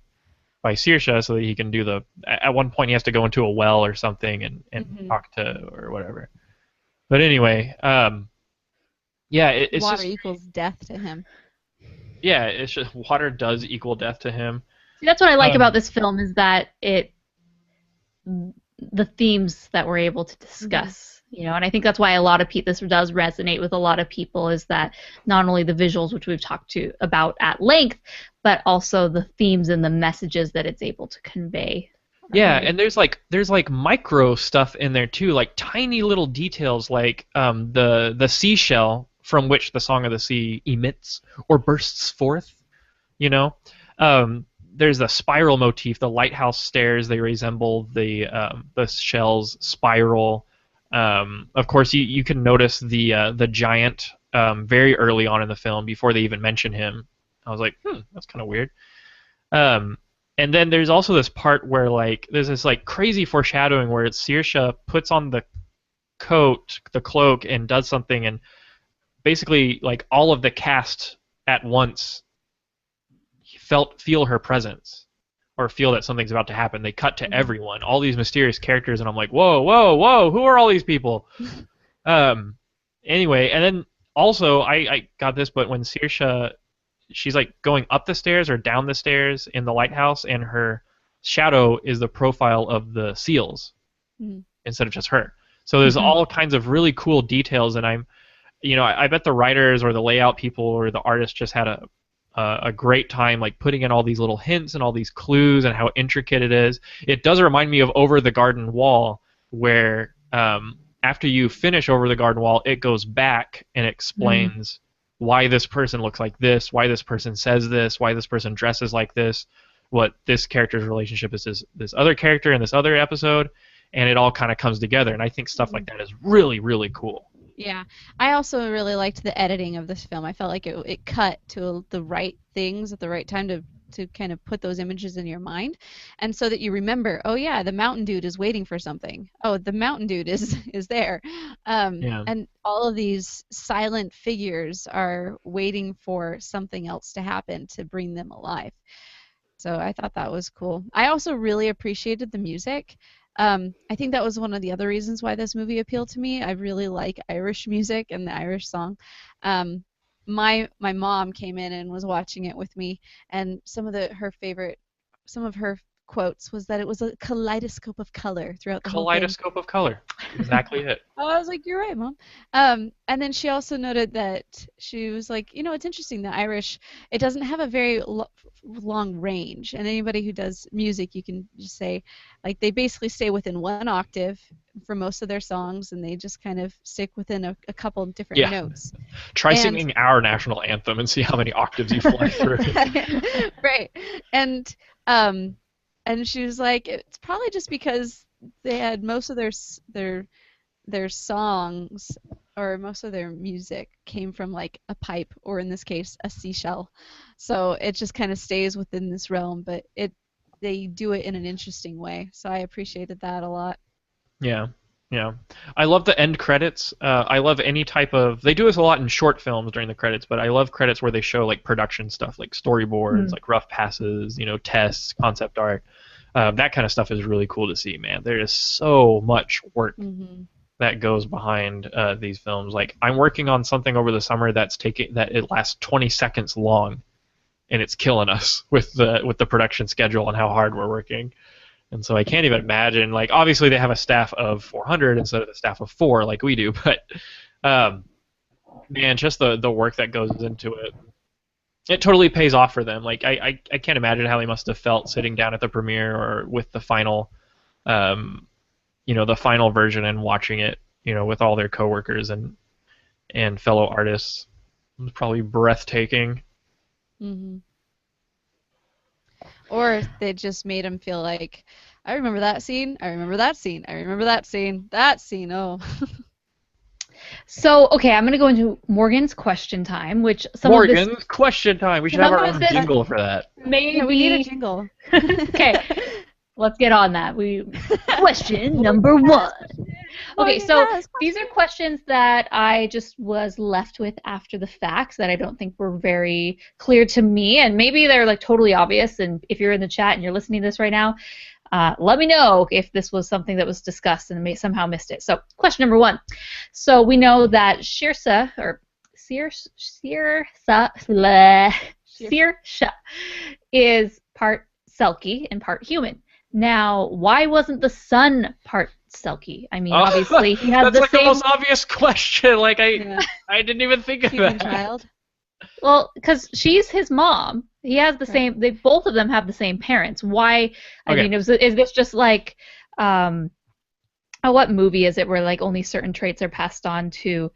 S1: Saoirse so that he can do the. At one point, he has to go into a well or something and talk to or whatever. But anyway, yeah, it's
S3: Water
S1: just
S3: equals death to him.
S1: yeah, it's just water does equal death to him.
S2: See, that's what I like about
S1: Um,
S2: this film is that the themes that we're able to discuss, you know, and I think that's why a lot of this does resonate with a lot of people, is that not only the visuals, which we've talked about at length, but also the themes and the messages that it's able to convey.
S1: Yeah, and there's like micro stuff in there too, like tiny little details, like the seashell from which the Song of the Sea emits or bursts forth. You know, there's a spiral motif. The lighthouse stairs, they resemble the shell's spiral. Of course, you can notice the giant very early on in the film before they even mention him. I was like, that's kind of weird. Um, and then there's also this part where like there's this like crazy foreshadowing where it's Saoirse puts on the cloak, and does something, and basically like all of the cast at once feel her presence or feel that something's about to happen. They cut to everyone, all these mysterious characters, and I'm like, whoa, whoa, whoa, who are all these people? Anyway, and then also I got this, but when Saoirse, she's like going up the stairs or down the stairs in the lighthouse, and her shadow is the profile of the seals instead of just her. So there's all kinds of really cool details, and I bet the writers or the layout people or the artists just had a great time like putting in all these little hints and all these clues and how intricate it is. It does remind me of Over the Garden Wall, where after you finish Over the Garden Wall, it goes back and explains why this person looks like this, why this person says this, why this person dresses like this, what this character's relationship is to this other character in this other episode, and it all kind of comes together. And I think stuff like that is really, really cool.
S3: Yeah, I also really liked the editing of this film. I felt like it cut to the right things at the right time to kind of put those images in your mind, and so that you remember, oh yeah, the mountain dude is waiting for something. Oh, the mountain dude is there, and all of these silent figures are waiting for something else to happen to bring them alive. So I thought that was cool. I also really appreciated the music. I think that was one of the other reasons why this movie appealed to me. I really like Irish music and the Irish song. My mom came in and was watching it with me, and some of her quotes was that it was a kaleidoscope of color throughout the whole thing.
S1: Kaleidoscope of color, exactly it.
S3: Oh, I was like, you're right, Mom. And then she also noted that she was like, it's interesting, the Irish, it doesn't have a very long range. And anybody who does music, you can just say, like, they basically stay within one octave for most of their songs, and they just kind of stick within a couple different notes.
S1: Try singing our national anthem and see how many octaves you fly through.
S3: Right. And she was like, it's probably just because they had most of their songs, or most of their music came from like a pipe, or in this case a seashell, so it just kind of stays within this realm, but they do it in an interesting way, so I appreciated that a lot.
S1: Yeah, I love the end credits. I love any type of, they do this a lot in short films during the credits, but I love credits where they show like production stuff, like storyboards, like rough passes, tests, concept art. That kind of stuff is really cool to see, man. There is so much work that goes behind these films. Like, I'm working on something over the summer that it lasts 20 seconds long, and it's killing us with the production schedule and how hard we're working. And so I can't even imagine. Like, obviously they have a staff of 400 instead of a staff of 4 like we do, but man, just the work that goes into it. It totally pays off for them. Like, I can't imagine how they must have felt sitting down at the premiere or with the final, the final version, and watching it, with all their coworkers and fellow artists. It was probably breathtaking.
S3: Or they just made them feel like, I remember that scene, I remember that scene, I remember that scene, oh.
S2: So, okay, I'm going to go into Morgan's question time, which some of this
S1: Morgan's question time. We should have
S2: some
S1: our
S2: of
S1: own
S2: this
S1: jingle for that.
S2: maybe.
S3: Yeah, we need a jingle.
S2: Okay, let's get on that. Question number 1. Okay, so these are questions that I just was left with after the fact that I don't think were very clear to me, and maybe they're like totally obvious. And if you're in the chat and you're listening to this right now, let me know if this was something that was discussed and somehow missed it. So, question number 1. So we know that Saoirse is part Selkie and part human. Now, why wasn't the son part Selkie? I mean, obviously he has
S1: that's
S2: the
S1: like
S2: same.
S1: the most obvious question. Like I didn't even think of
S3: Human
S1: that.
S3: child.
S2: Well, because she's his mom. He has the same. They both of them have the same parents. Why? I mean, is this just like, what movie is it where like only certain traits are passed on to,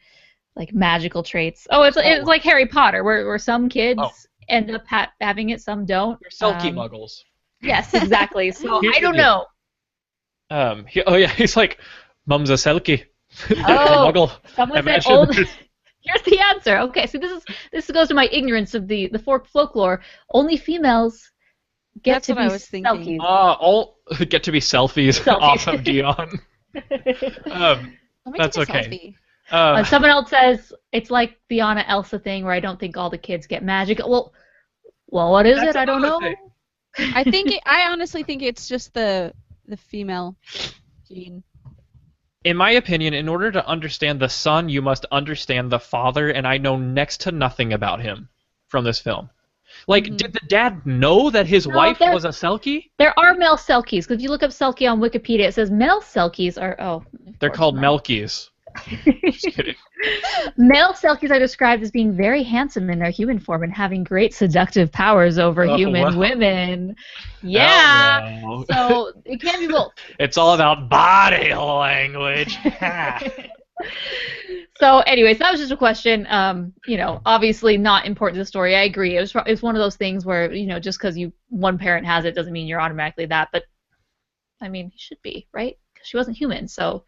S2: like magical traits? Oh, it's like Harry Potter, where some kids end up having it, some don't.
S1: They're Selkie muggles.
S2: Yes, exactly. So
S1: Here's
S2: I don't know.
S1: He's like, Mum's a Selkie.
S2: Oh,
S1: Muggle.
S2: Someone said only. Here's the answer. Okay, so this goes to my ignorance of the folklore. Only females get to be Selkies.
S1: All get to be selfies. Awesome, Dion. That's okay.
S2: Someone else says it's like the Anna Elsa thing, where I don't think all the kids get magic. Well, what is it? I don't know.
S3: I honestly think it's just the female gene.
S1: In my opinion, in order to understand the son, you must understand the father, and I know next to nothing about him from this film. Like, did the dad know that his wife was a Selkie?
S2: There are male Selkies, because if you look up Selkie on Wikipedia, it says male Selkies are,
S1: they're called Melkies. Just kidding.
S2: Male Selkies are described as being very handsome in their human form and having great seductive powers over human women. Yeah.
S1: Oh, no.
S2: So it can't be both.
S1: It's all about body language.
S2: So, anyways, that was just a question. Obviously not important to the story. I agree. It's one of those things where just because one parent has it doesn't mean you're automatically that. But I mean, he should be, right? Because she wasn't human, so.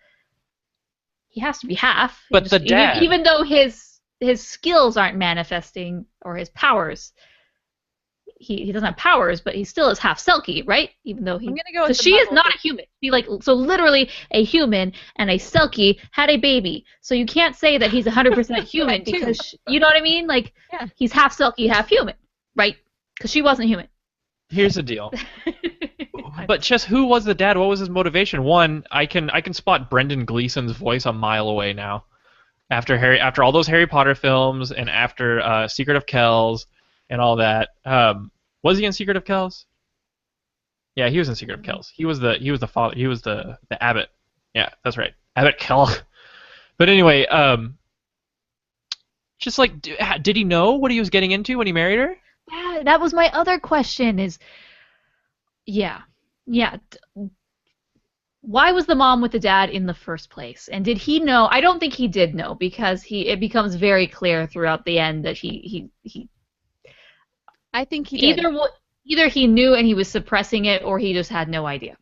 S2: He has to be half.
S1: But the dad,
S2: even though his skills aren't manifesting or his powers, he doesn't have powers, but he still is half Selkie, right? Even though she is not a human. So literally a human and a Selkie had a baby. So you can't say that he's 100% human because you know what I mean? Like he's half Selkie, half human, right? Because she wasn't human.
S1: Here's the deal. But just who was the dad? What was his motivation? One, I can spot Brendan Gleeson's voice a mile away now. After all those Harry Potter films and after Secret of Kells and all that. Was he in Secret of Kells? Yeah, he was in Secret of Kells. He was the father. He was the abbot. Yeah, that's right. Abbot Kell. But anyway, just like, did he know what he was getting into when he married her?
S2: Yeah, that was my other question. Yeah. Why was the mom with the dad in the first place? And did he know? I don't think he did know, because it becomes very clear throughout the end that he
S3: I think he did.
S2: Either he knew and he was suppressing it, or he just had no idea.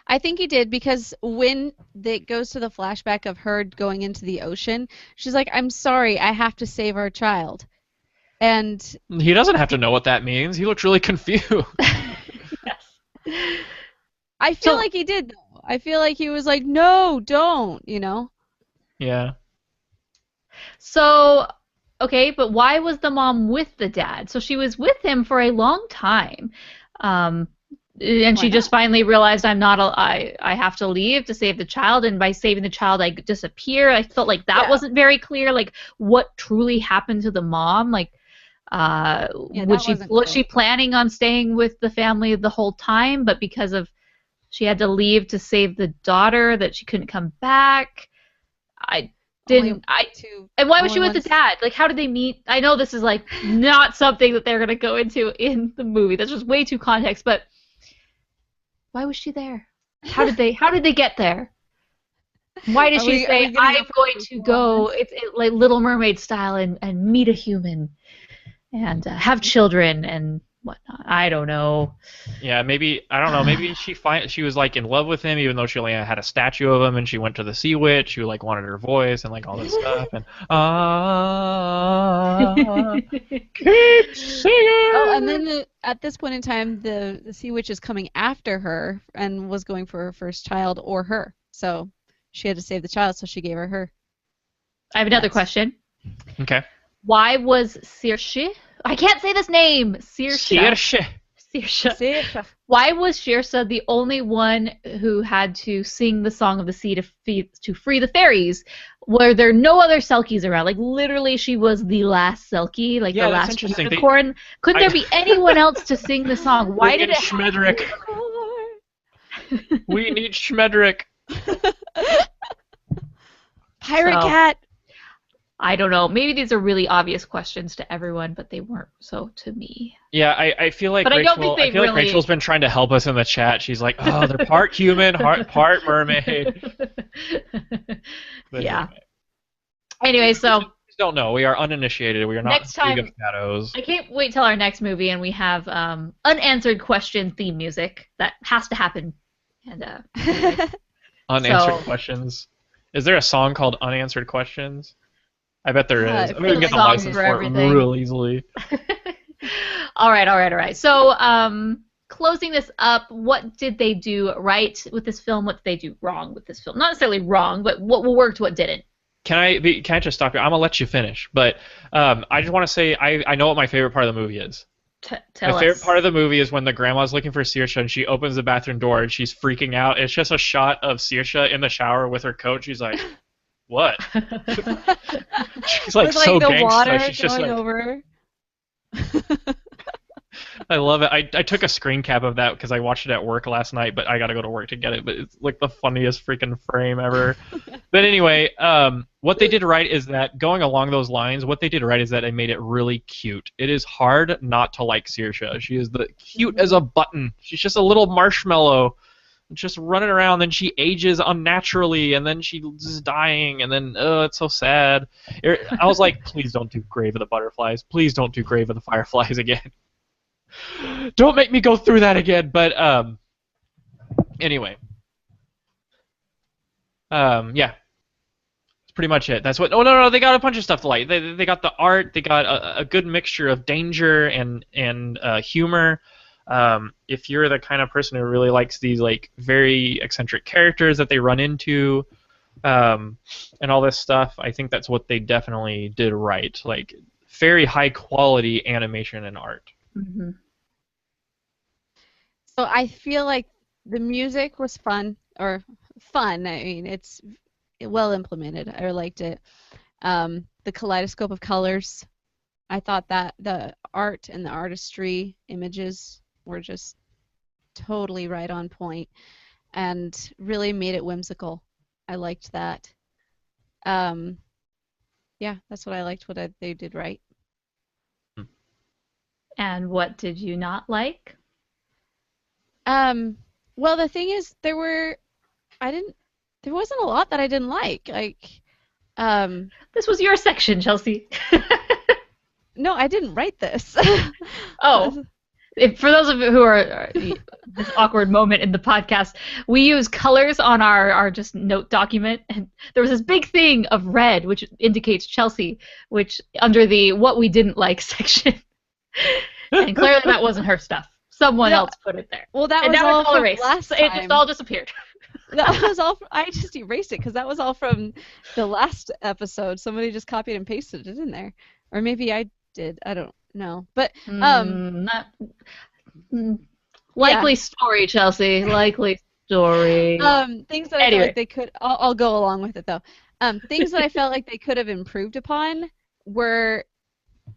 S3: I think he did, because when it goes to the flashback of her going into the ocean, she's like, "I'm sorry, I have to save our child." And
S1: he doesn't have to know what that means. He looks really confused.
S2: Yes.
S3: I feel like he did, though. I feel like he was like, "No, don't,"
S1: Yeah.
S2: So, okay, but why was the mom with the dad? So she was with him for a long time, and she just finally realized, I have to leave to save the child, and by saving the child, I disappear. I felt like that wasn't very clear. Like, what truly happened to the mom? Like, was she planning on staying with the family the whole time, but because of she had to leave to save the daughter, that she couldn't come back? And why was she with the dad? Like, how did they meet? I know this is like not something that they're gonna go into in the movie. That's just way too context. But why was she there? How did they get there? Why did she say, "I'm going to go"? It's like Little Mermaid style and meet a human and have children and whatnot. I don't know.
S1: Yeah, maybe I don't know. Maybe she was like in love with him, even though she only had a statue of him, and she went to the Sea Witch, who like wanted her voice and like all this stuff, and keep singing.
S3: Oh, and then at this point in time, the Sea Witch is coming after her and was going for her first child or her. So she had to save the child, so she gave her.
S2: I have another question.
S1: Okay.
S2: Why was Saoirse? I can't say this name. Saoirse. Why was Saoirse the only one who had to sing the Song of the Sea to free the fairies? Were there no other Selkies around? Like, literally, she was the last Selkie, like
S1: Yeah,
S2: the
S1: that's
S2: last
S1: interesting.
S2: unicorn. Couldn't there be anyone else to sing the song? Why did it
S1: Schmedrick. We need Schmedrick.
S3: Pirate Cat.
S2: I don't know. Maybe these are really obvious questions to everyone, but they weren't so to me.
S1: Yeah, I feel like
S2: But I don't think they
S1: I feel like
S2: really-
S1: Rachel's been trying to help us in the chat. She's like, oh, they're part human, part mermaid. But
S2: Yeah. Anyway, so
S1: we just don't know. We are uninitiated. We are not
S2: Next time-
S1: League of Shadows.
S2: I can't wait till our next movie, and we have unanswered question theme music that has to happen. And
S1: Unanswered
S2: so-
S1: questions. Is there a song called Unanswered Questions? I bet there is. I bet we can get the
S2: songs
S1: license
S2: for
S1: for
S2: everything.
S1: it real easily.
S2: all right. So, closing this up, what did they do right with this film? What did they do wrong with this film? Not necessarily wrong, but what worked, what didn't?
S1: Can I just stop you? I'm gonna let you finish, but I just want to say I know what my favorite part of the movie is.
S2: Tell
S1: My favorite
S2: us.
S1: part of the movie is when the grandma's looking for Saoirse and she opens the bathroom door and she's freaking out. It's just a shot of Saoirse in the shower with her coat. She's like, "What?" She's like
S3: With,
S1: so
S3: the
S1: gangsta.
S3: water
S1: She's just
S3: going
S1: like,
S3: over.
S1: I love it. I took a screen cap of that because I watched it at work last night, but I got to go to work to get it. But it's like the funniest freaking frame ever. But anyway, what they did right is that going along those lines, what they did right is that they made it really cute. It is hard not to like Saoirse. She is the cute as a button. She's just a little marshmallow, just running around. Then she ages unnaturally, and then she's dying, and then it's so sad. I was like, please don't do Grave of the Butterflies. Please don't do Grave of the Fireflies again. Don't make me go through that again. But anyway, yeah, that's pretty much it. That's what. Oh no, they got a bunch of stuff to like. They got the art. They got a good mixture of danger and humor. If you're the kind of person who really likes these like very eccentric characters that they run into, and all this stuff, I think that's what they definitely did right. Like very high quality animation and art.
S2: Mm-hmm.
S3: So I feel like the music was fun. I mean, it's well implemented. I liked it. The kaleidoscope of colors. I thought that the art and the artistry images were just totally right on point and really made it whimsical. I liked that. Yeah, that's what I liked. They did right.
S2: And what did you not like?
S3: Well, the thing is, there wasn't a lot that I didn't like.
S2: This was your section, Chelsea.
S3: No, I didn't write this.
S2: Oh. For those of you who are this awkward moment in the podcast, we use colors on our just note document, and there was this big thing of red, which indicates Chelsea, which under the what we didn't like section. And clearly that wasn't her stuff. Someone else put it there.
S3: Well, that
S2: and
S3: was
S2: now
S3: all
S2: it's all
S3: from
S2: erased.
S3: last
S2: It
S3: time.
S2: just all disappeared.
S3: That was all. I just erased it because that was all from the last episode. Somebody just copied and pasted it in there, or maybe I did. I don't know. But
S2: likely story, Chelsea. Likely story.
S3: Things that I feel like they could. I'll go along with it though. Things that I felt like they could have improved upon were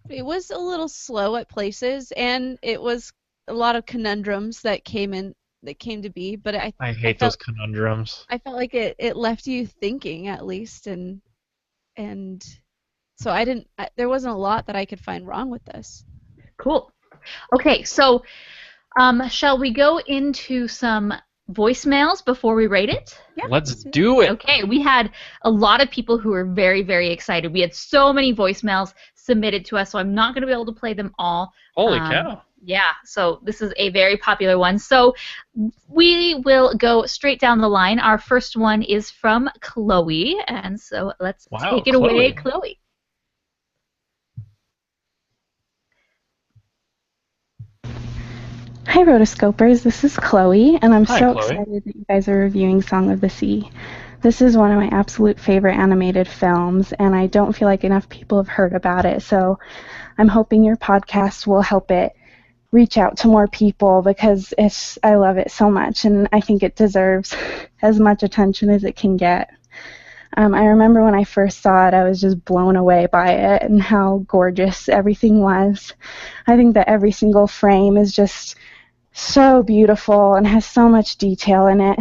S3: it was a little slow at places, and it was a lot of conundrums that came to be. But
S1: I hate those conundrums.
S3: I felt like it left you thinking at least, and so I didn't. There wasn't a lot that I could find wrong with this.
S2: Cool. Okay, so shall we go into some voicemails before we rate it?
S3: Yeah,
S1: let's do it.
S2: Okay, we had a lot of people who were very, very excited. We had so many voicemails submitted to us, so I'm not going to be able to play them all.
S1: Holy cow.
S2: Yeah, so this is a very popular one. So we will go straight down the line. Our first one is from Chloe, and so let's
S1: Wow,
S2: take it away,
S1: Chloe.
S2: Chloe.
S4: Hi, Rotoscopers. This is Chloe, and I'm
S1: Hi,
S4: so
S1: Chloe.
S4: excited that you guys are reviewing Song of the Sea. This is one of my absolute favorite animated films, and I don't feel like enough people have heard about it, so I'm hoping your podcast will help it reach out to more people because I love it so much, and I think it deserves as much attention as it can get. I remember when I first saw it, I was just blown away by it and how gorgeous everything was. I think that every single frame is just so beautiful and has so much detail in it.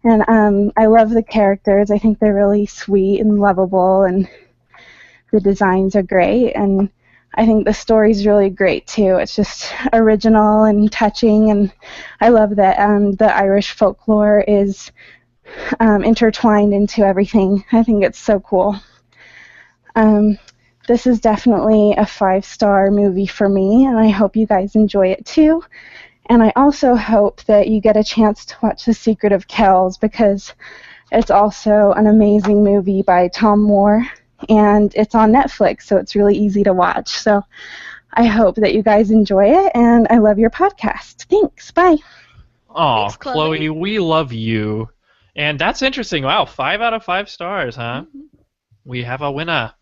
S4: And I love the characters. I think they're really sweet and lovable, and the designs are great. And I think the story's really great too. It's just original and touching, and I love that the Irish folklore is intertwined into everything. I think it's so cool. This is definitely a 5-star movie for me, and I hope you guys enjoy it too. And I also hope that you get a chance to watch The Secret of Kells because it's also an amazing movie by Tom Moore, and it's on Netflix, so it's really easy to watch. So I hope that you guys enjoy it, and I love your podcast. Thanks. Bye.
S1: Aw,
S3: Thanks, Chloe.
S1: Chloe, we love you. And that's interesting. Wow, 5 out of 5 stars, huh?
S3: Mhm.
S1: We have a winner.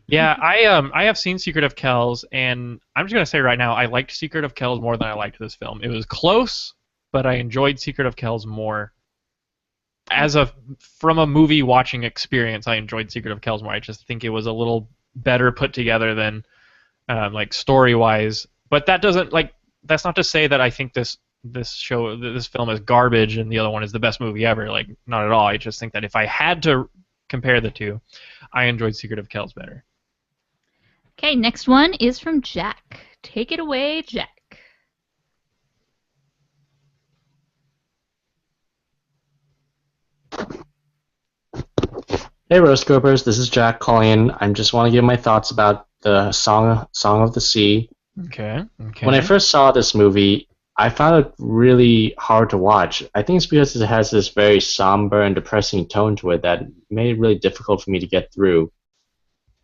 S1: Yeah, I have seen Secret of Kells, and I'm just gonna say right now, I liked Secret of Kells more than I liked this film. It was close, but I enjoyed Secret of Kells more. From a movie watching experience, I enjoyed Secret of Kells more. I just think it was a little better put together than like story wise. But that's not to say that I think this film is garbage and the other one is the best movie ever. Like, not at all. I just think that if I had to compare the two, I enjoyed Secret of Kells better.
S2: Okay, next one is from Jack. Take it away, Jack.
S5: Hey Rotoscopers, this is Jack calling in. I just want to give my thoughts about the Song of the Sea.
S1: Okay.
S5: When I first saw this movie, I found it really hard to watch. I think it's because it has this very somber and depressing tone to it that made it really difficult for me to get through.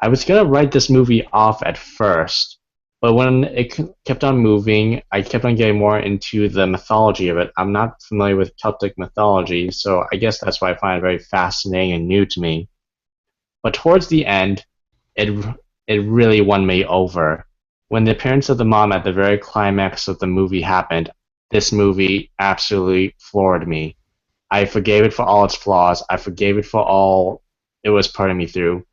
S5: I was gonna write this movie off at first, but when it kept on moving, I kept on getting more into the mythology of it. I'm not familiar with Celtic mythology, so I guess that's why I find it very fascinating and new to me. But towards the end, it it really won me over. When the appearance of the mom at the very climax of the movie happened, this movie absolutely floored me. I forgave it for all its flaws. I forgave it for all it was putting me through.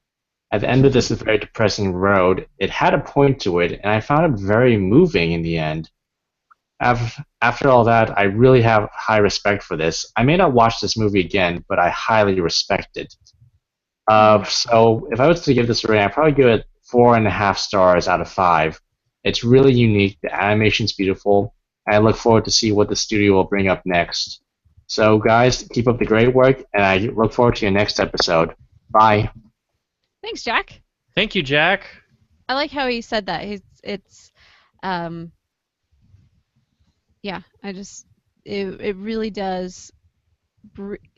S5: At the end of this very depressing road, it had a point to it, and I found it very moving in the end. After all that, I really have high respect for this. I may not watch this movie again, but I highly respect it. So if I was to give this a rating, I'd probably give it 4.5 stars out of 5. It's really unique. The animation's beautiful. And I look forward to see what the studio will bring up next. So guys, keep up the great work, and I look forward to your next episode. Bye.
S3: Thanks, Jack.
S1: Thank you, Jack.
S3: I like how he said that. Yeah, it really does.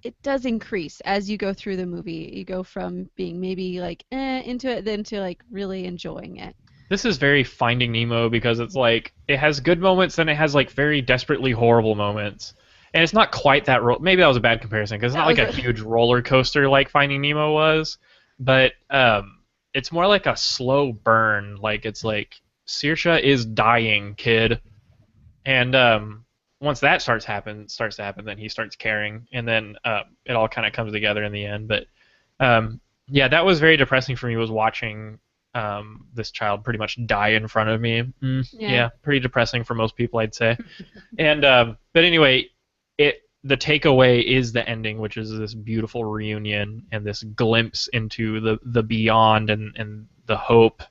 S3: It does increase as you go through the movie. You go from being maybe like into it, then to like really enjoying it.
S1: This is very Finding Nemo because it's like it has good moments, then it has like very desperately horrible moments, and it's not quite that. Maybe that was a bad comparison because it's not like a huge roller coaster like Finding Nemo was, but it's more like a slow burn. Like it's like Saoirse is dying, kid, and once that starts to happen, then he starts caring, and then it all kind of comes together in the end. But yeah, that was very depressing for me. Was watching this child pretty much die in front of me. Yeah, pretty depressing for most people, I'd say. And but anyway, the takeaway is the ending, which is this beautiful reunion and this glimpse into the beyond and the hope,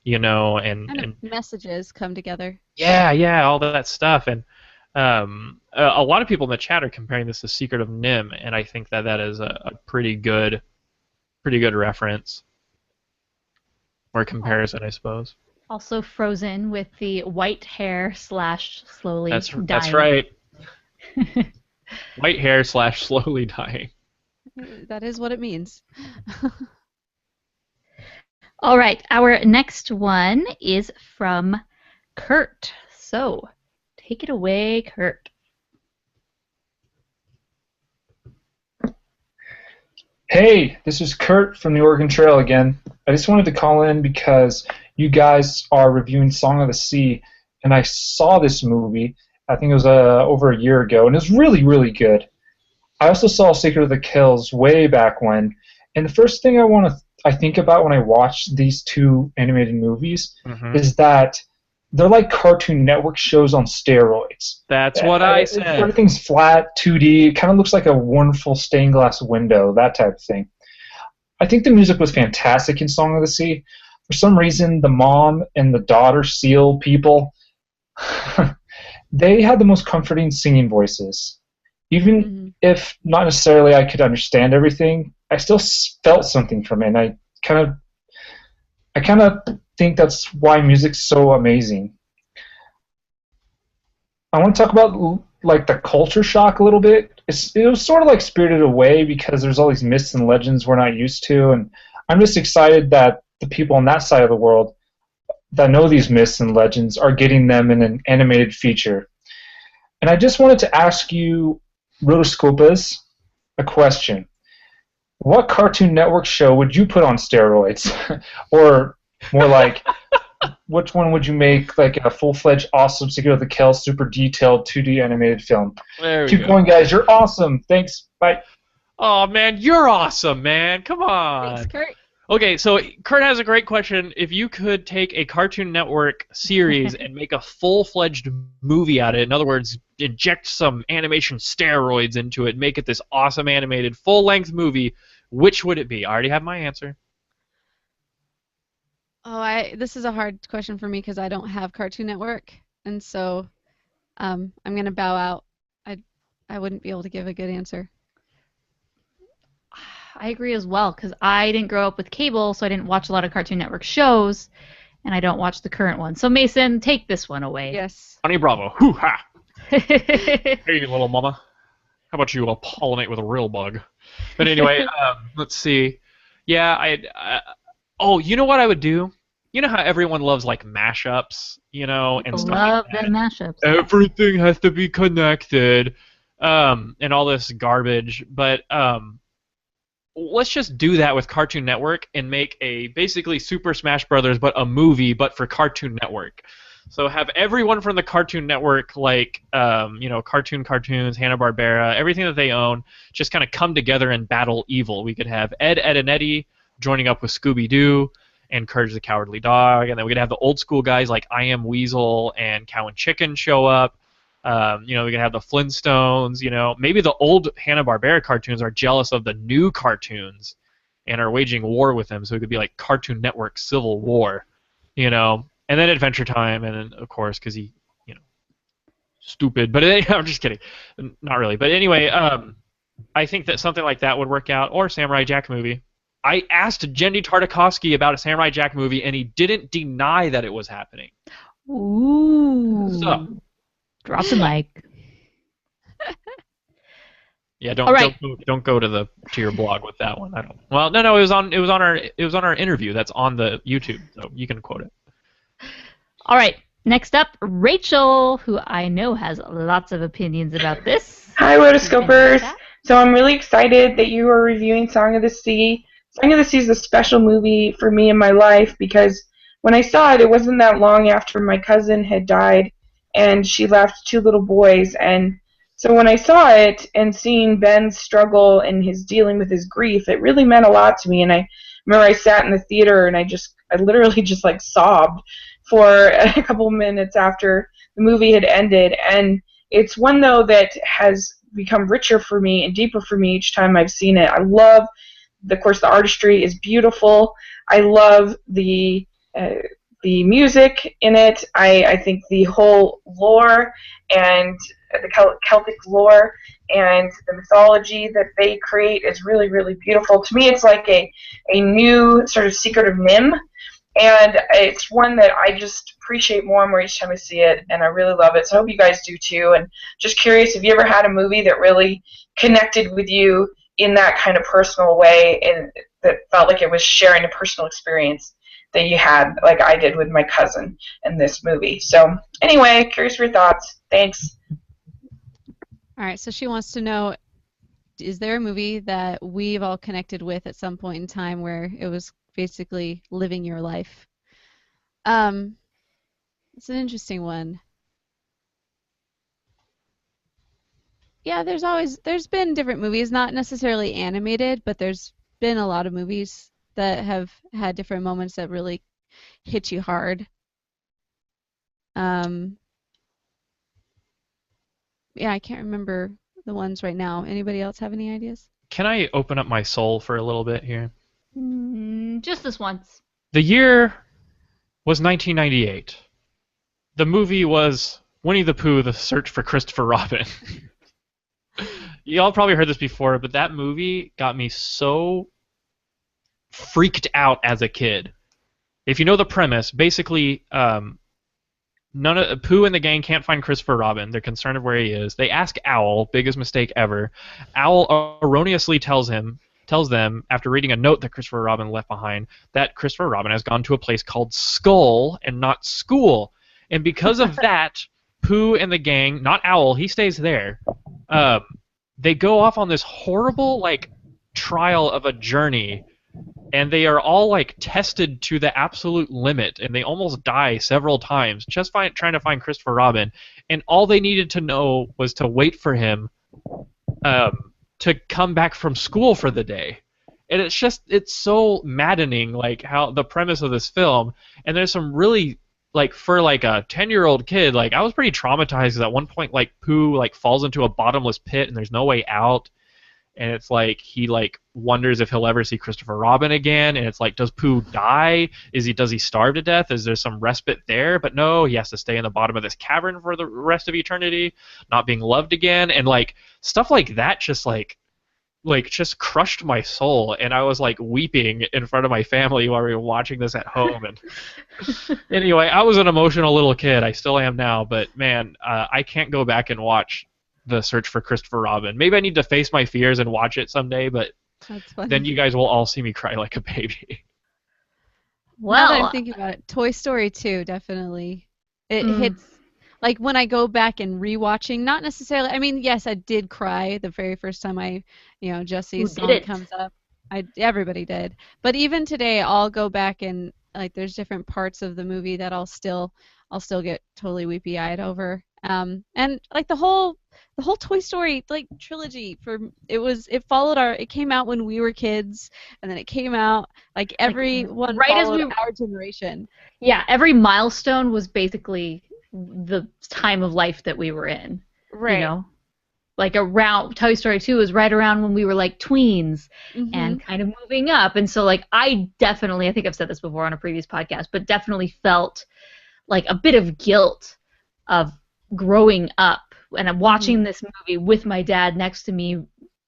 S1: and
S3: messages come together.
S1: Yeah, all that stuff. And a lot of people in the chat are comparing this to Secret of Nim, and I think that is a pretty good reference or comparison, I suppose.
S2: Also Frozen with the white hair / slowly dying.
S1: That's right. White hair / slowly dying.
S3: That is what it means.
S2: All right, our next one is from Kurt. So, take it away, Kurt.
S6: Hey, this is Kurt from the Oregon Trail again. I just wanted to call in because you guys are reviewing Song of the Sea, and I saw this movie, I think it was over a year ago, and it was really, really good. I also saw Secret of the Kells way back when, and the first thing I think about when I watch these two animated movies is that they're like Cartoon Network shows on steroids.
S1: That's what I said.
S6: Everything's flat, 2D. It kind of looks like a wonderful stained glass window, that type of thing. I think the music was fantastic in Song of the Sea. For some reason, the mom and the daughter seal people, they had the most comforting singing voices. Even if not necessarily I could understand everything, I still felt something from it. And I kind of think that's why music's so amazing. I want to talk about like the culture shock a little bit. It was sort of like Spirited Away because there's all these myths and legends we're not used to, and I'm just excited that the people on that side of the world that know these myths and legends are getting them in an animated feature. And I just wanted to ask you, Rotoscopers, a question. What Cartoon Network show would you put on steroids? Or more like, which one would you make like a full-fledged, awesome Secret of the Kells, super detailed 2D animated film? Keep going, guys. You're awesome. Thanks. Bye.
S1: Oh, man, you're awesome, man. Come on.
S3: Thanks, Kurt.
S1: Okay, so Kurt has a great question. If you could take a Cartoon Network series and make a full-fledged movie out of it, in other words, inject some animation steroids into it, make it this awesome animated full-length movie, which would it be? I already have my answer.
S3: Oh, this is a hard question for me because I don't have Cartoon Network, and so I'm gonna bow out. I wouldn't be able to give a good answer.
S2: I agree as well, because I didn't grow up with cable, so I didn't watch a lot of Cartoon Network shows, and I don't watch the current one. So Mason, take this one away.
S3: Yes.
S1: Honey Bravo. Hoo-ha. Hey, little mama. How about you pollinate with a real bug? But anyway, let's see. Yeah, oh, you know what I would do? You know how everyone loves like mashups, and stuff
S2: love
S1: like that?
S2: them mashups.
S1: Everything has to be connected, and all this garbage. But let's just do that with Cartoon Network and make a basically Super Smash Brothers, but a movie, but for Cartoon Network. So have everyone from the Cartoon Network, like cartoons, Hanna-Barbera, everything that they own, just kind of come together and battle evil. We could have Ed, and Eddie joining up with Scooby-Doo and Courage the Cowardly Dog, and then we could have the old school guys like I Am Weasel and Cow and Chicken show up. We could have the Flintstones. Maybe the old Hanna-Barbera cartoons are jealous of the new cartoons and are waging war with them, so it could be like Cartoon Network Civil War, and then Adventure Time, and then, of course, because he, stupid. But I'm just kidding. Not really. But anyway, I think that something like that would work out, or Samurai Jack movie. I asked Jendy Tartakovsky about a Samurai Jack movie, and he didn't deny that it was happening.
S2: Ooh.
S1: So,
S2: drop the mic.
S1: Yeah, don't go to your blog with that one. I don't. Well, no, it was on our interview that's on the YouTube, so you can quote it.
S2: All right. Next up, Rachel, who I know has lots of opinions about this.
S7: Hi, Rotoscopers. So I'm really excited that you are reviewing Song of the Sea. Song of the Sea is a special movie for me in my life because when I saw it, it wasn't that long after my cousin had died, and she left 2 little boys. And so when I saw it and seeing Ben's struggle and his dealing with his grief, it really meant a lot to me. And I remember I sat in the theater and I literally just like sobbed for a couple minutes after the movie had ended. And it's one, though, that has become richer for me and deeper for me each time I've seen it. I love, of course, the artistry is beautiful. I love the music in it. I think the whole lore and the Celtic lore and the mythology that they create is really, really beautiful. To me, it's like a new sort of Secret of Nim. And it's one that I just appreciate more and more each time I see it, and I really love it. So I hope you guys do too. And just curious, have you ever had a movie that really connected with you in that kind of personal way, and that felt like it was sharing a personal experience that you had, like I did with my cousin in this movie? So anyway, curious for your thoughts. Thanks.
S3: All right, so she wants to know, is there a movie that we've all connected with at some point in time where it was basically living your life? It's an interesting one. Yeah, there's been different movies, not necessarily animated, but there's been a lot of movies that have had different moments that really hit you hard. Yeah, I can't remember the ones right now. Anybody else have any ideas?
S1: Can I open up my soul for a little bit here?
S2: Just this once.
S1: The year was 1998. The movie was Winnie the Pooh, The Search for Christopher Robin. Y'all probably heard this before, but that movie got me so freaked out as a kid. If you know the premise, basically, Pooh and the gang can't find Christopher Robin. They're concerned of where he is. They ask Owl, biggest mistake ever. Owl erroneously tells them, after reading a note that Christopher Robin left behind, that Christopher Robin has gone to a place called Skull and not school. And because of that, Pooh and the gang, not Owl, he stays there. They go off on this horrible, like, trial of a journey, and they are all, like, tested to the absolute limit, and they almost die several times just trying to find Christopher Robin. And all they needed to know was to wait for him to come back from school for the day. And it's so maddening, like, how the premise of this film, and there's some really, like, for like a 10-year-old kid, like, I was pretty traumatized at one point, like, Pooh, like, falls into a bottomless pit and there's no way out, and it's like he, like, wonders if he'll ever see Christopher Robin again, and it's like, does Pooh die? Does he starve to death? Is there some respite there? But no, he has to stay in the bottom of this cavern for the rest of eternity, not being loved again, and, like, stuff like that just just crushed my soul, and I was, like, weeping in front of my family while we were watching this at home. And anyway, I was an emotional little kid. I still am now, but man, I can't go back and watch The Search for Christopher Robin. Maybe I need to face my fears and watch it someday, but then you guys will all see me cry like a baby.
S3: Well, now that I'm thinking about it, Toy Story 2, definitely. It hits. Like, when I go back and rewatching, not necessarily, I mean, yes, I did cry the very first time Jesse's song comes up. Everybody did. But even today, I'll go back and, like, there's different parts of the movie that I'll still get totally weepy-eyed over. And, like, the whole Toy Story, like, trilogy, it came out when we were kids, and then it came out, like, everyone followed our generation.
S2: Yeah, every milestone was basically the time of life that we were in.
S3: Right.
S2: You know? Like, around Toy Story 2 was right around when we were, like, tweens and kind of moving up. And so, like, I think I've said this before on a previous podcast, but definitely felt like a bit of guilt of growing up. And I'm watching this movie with my dad next to me,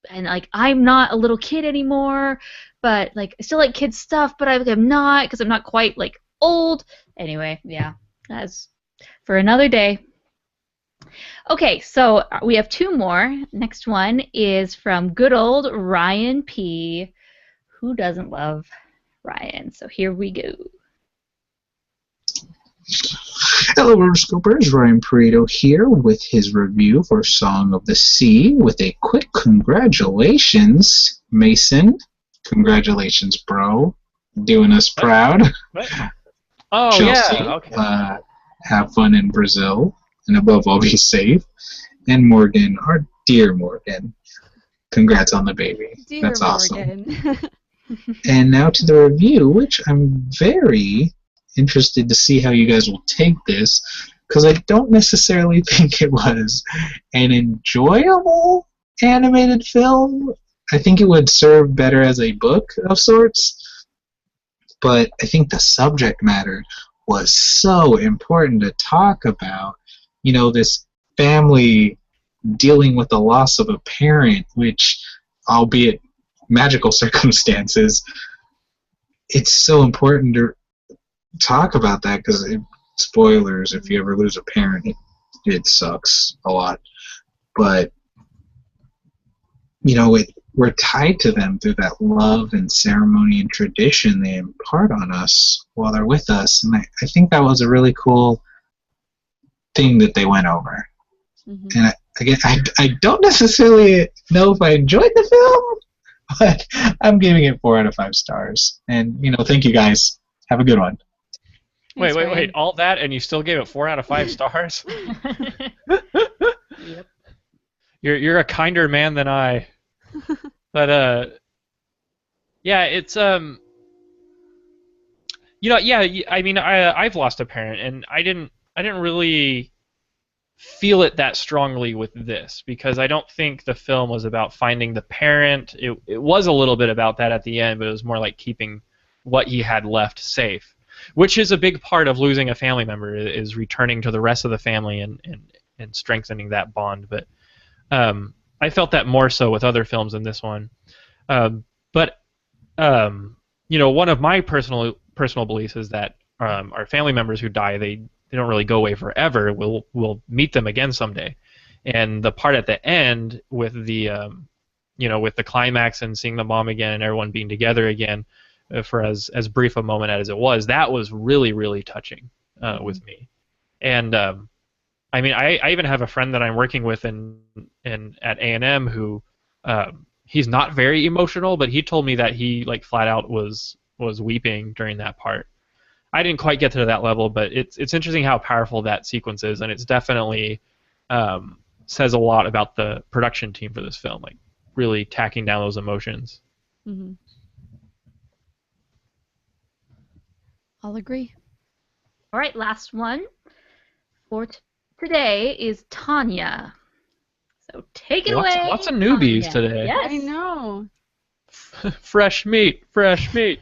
S2: and, like, I'm not a little kid anymore, but, like, I still like kid stuff, but I'm not, because I'm not quite, like, old. Anyway, yeah, that's for another day. Okay, so we have two more. Next one is from good old Ryan P. Who doesn't love Ryan? So here we go.
S8: Hello, Rotoscopers. Ryan Pareto here with his review for Song of the Sea with a quick congratulations, Mason. Congratulations, bro. Doing us proud.
S1: Oh,
S8: Chelsea,
S1: yeah. Okay.
S8: Have fun in Brazil, and above all, be safe. And Morgan, our dear Morgan, congrats on the baby.
S3: Dear
S8: That's
S3: Morgan.
S8: awesome. And now to the review, which I'm very interested to see how you guys will take this, because I don't necessarily think it was an enjoyable animated film. I think it would serve better as a book of sorts, but I think the subject matter was so important to talk about. You know, this family dealing with the loss of a parent, which, albeit magical circumstances, it's so important talk about that because spoilers, if you ever lose a parent, it sucks a lot. But, we're tied to them through that love and ceremony and tradition they impart on us while they're with us. And I think that was a really cool thing that they went over.
S3: Mm-hmm.
S8: And I don't necessarily know if I enjoyed the film, but I'm giving it 4 out of 5 stars. And, thank you guys. Have a good one.
S3: Thanks,
S1: Wait.
S3: Ryan.
S1: All that and you still gave it 4 out of 5 stars?
S2: Yep.
S1: You're a kinder man than I. But yeah, it's I mean, I've lost a parent, and I didn't really feel it that strongly with this because I don't think the film was about finding the parent. It was a little bit about that at the end, but it was more like keeping what he had left safe, which is a big part of losing a family member, is returning to the rest of the family and strengthening that bond. But I felt that more so with other films than this one. But one of my personal beliefs is that our family members who die, they don't really go away forever. We'll meet them again someday. And the part at the end with the with the climax and seeing the mom again and everyone being together again for as brief a moment as it was, that was really, really touching with me. And I mean, I even have a friend that I'm working with in at A&M who he's not very emotional, but he told me that he like flat out was weeping during that part. I didn't quite get to that level, but it's interesting how powerful that sequence is, and it's definitely says a lot about the production team for this film, like really tacking down those emotions.
S3: Mm-hmm. I'll agree.
S2: All right, last one for today is Tanya. So take it away.
S1: Lots of newbies
S2: Tanya.
S1: today.
S2: Yes.
S3: I know.
S1: Fresh meat.
S9: Hi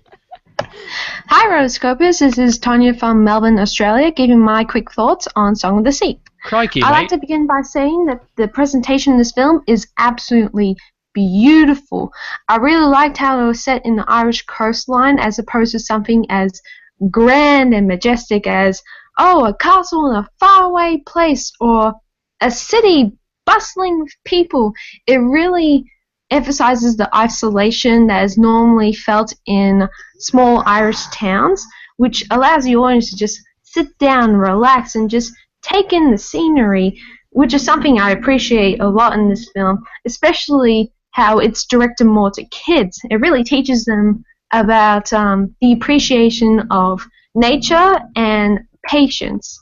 S9: Rotoscopers, this is Tanya from Melbourne, Australia, giving my quick thoughts on Song of the Sea.
S1: Crikey,
S9: I'd like
S1: mate.
S9: to begin by saying that the presentation in this film is absolutely beautiful. I really liked how it was set in the Irish coastline as opposed to something as grand and majestic as, a castle in a faraway place or a city bustling with people. It really emphasizes the isolation that is normally felt in small Irish towns, which allows the audience to just sit down, relax, and just take in the scenery, which is something I appreciate a lot in this film, especially how it's directed more to kids. It really teaches them about the appreciation of nature and patience.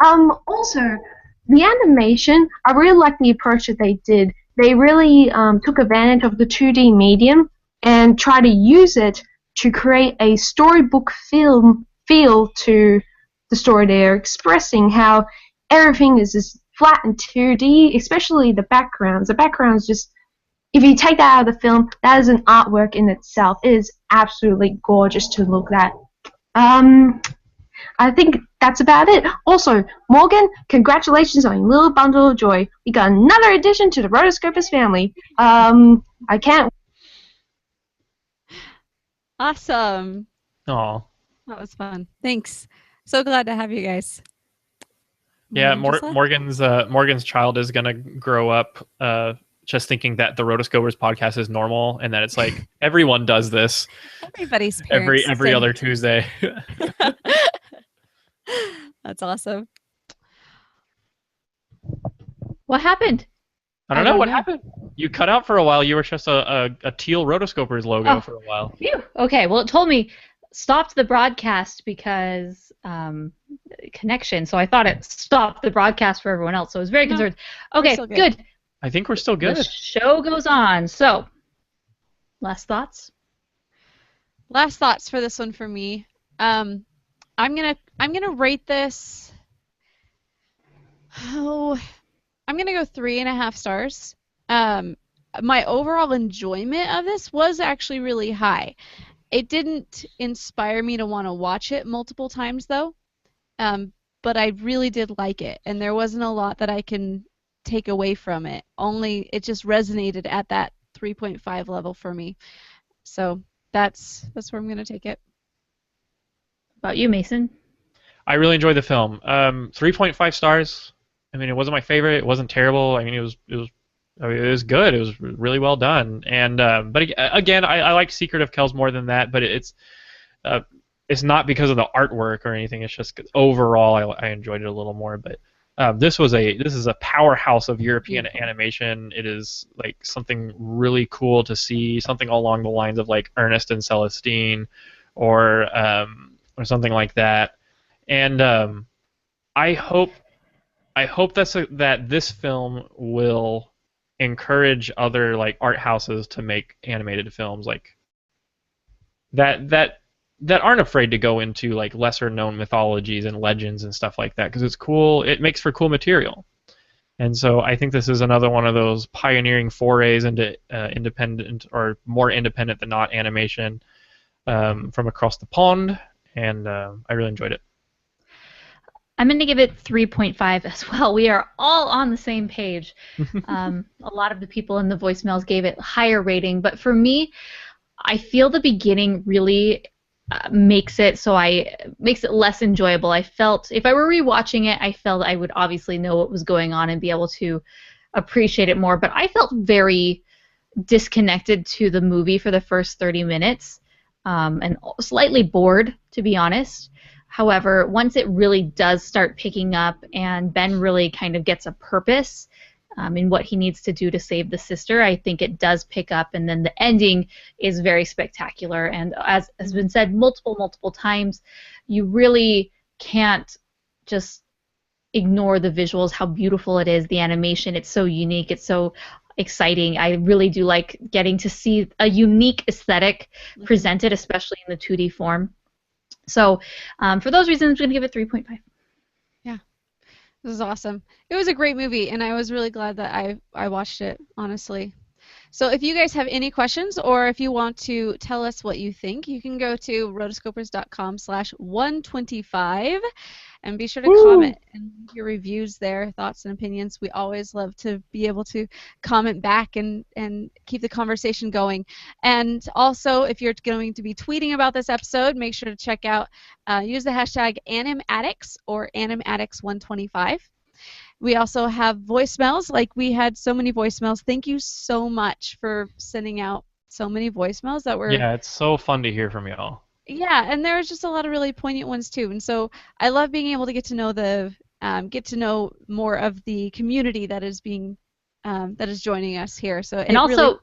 S9: Also, the animation, I really like the approach that they did. They really took advantage of the 2D medium and tried to use it to create a storybook film feel to the story they're expressing, how everything is just flat and 2D, especially the backgrounds. The backgrounds just, if you take that out of the film, that is an artwork in itself. It is absolutely gorgeous to look at. I think that's about it. Also, Morgan, congratulations on your little bundle of joy. We got another addition to the Rotoscopers family. I can't.
S3: Awesome.
S1: Aw.
S3: That was fun. Thanks. So glad to have you guys.
S1: Yeah,
S3: Morgan just left?
S1: Morgan's child is gonna grow up just thinking that the Rotoscopers podcast is normal and that it's like everyone does this.
S3: Everybody's parents
S1: every
S3: say-
S1: other Tuesday.
S3: That's awesome.
S2: What happened?
S1: I don't know what happened. You cut out for a while. You were just a teal Rotoscopers logo for a while.
S2: Phew. Okay, well, it told me stopped the broadcast because connection, so I thought it stopped the broadcast for everyone else, so I was very concerned. Okay,
S3: still
S2: good.
S1: I think we're still good.
S2: The show goes on. So, last thoughts?
S3: Last thoughts for this one for me. I'm gonna rate this. I'm gonna go 3.5 stars. My overall enjoyment of this was actually really high. It didn't inspire me to want to watch it multiple times though, but I really did like it, and there wasn't a lot that I can take away from it. Only it just resonated at that 3.5 level for me. So that's where I'm gonna take it.
S2: About you, Mason?
S1: I really enjoyed the film. 3.5 stars. I mean, it wasn't my favorite. It wasn't terrible. I mean, it was good. It was really well done. And but again, I like Secret of Kells more than that. But it's not because of the artwork or anything. It's just 'cause overall I enjoyed it a little more. But this is a powerhouse of European animation. It is like something really cool to see. Something along the lines of like Ernest and Celestine, or something like that. And I hope that this film will encourage other like art houses to make animated films like that aren't afraid to go into like lesser known mythologies and legends and stuff like that, because it's cool. It makes for cool material. And so I think this is another one of those pioneering forays into independent, or more independent than not, animation from across the pond, and I really enjoyed it.
S2: I'm going to give it 3.5 as well. We are all on the same page. A lot of the people in the voicemails gave it higher rating, but for me, I feel the beginning really makes it less enjoyable. I felt if I were rewatching it, I felt I would obviously know what was going on and be able to appreciate it more, but I felt very disconnected to the movie for the first 30 minutes and slightly bored, to be honest. However, once it really does start picking up and Ben really kind of gets a purpose in what he needs to do to save the sister, I think it does pick up, and then the ending is very spectacular. And as has been said multiple times, you really can't just ignore the visuals, how beautiful it is, the animation. It's so unique. It's so exciting. I really do like getting to see a unique aesthetic presented, especially in the 2D form. So for those reasons, I'm going to give it 3.5.
S3: Yeah, this is awesome. It was a great movie, and I was really glad that I watched it, honestly. So if you guys have any questions, or if you want to tell us what you think, you can go to rotoscopers.com/125 and be sure to comment and leave your reviews there, thoughts and opinions. We always love to be able to comment back and keep the conversation going. And also, if you're going to be tweeting about this episode, make sure to check out, use the hashtag #AnimAddicts or #AnimAddicts125. We also have voicemails. Like, we had so many voicemails. Thank you so much for sending out so many voicemails that were...
S1: Yeah, it's so fun to hear from y'all.
S3: Yeah, and there was just a lot of really poignant ones too. And so I love being able to get to know more of the community that is joining us here. So it also really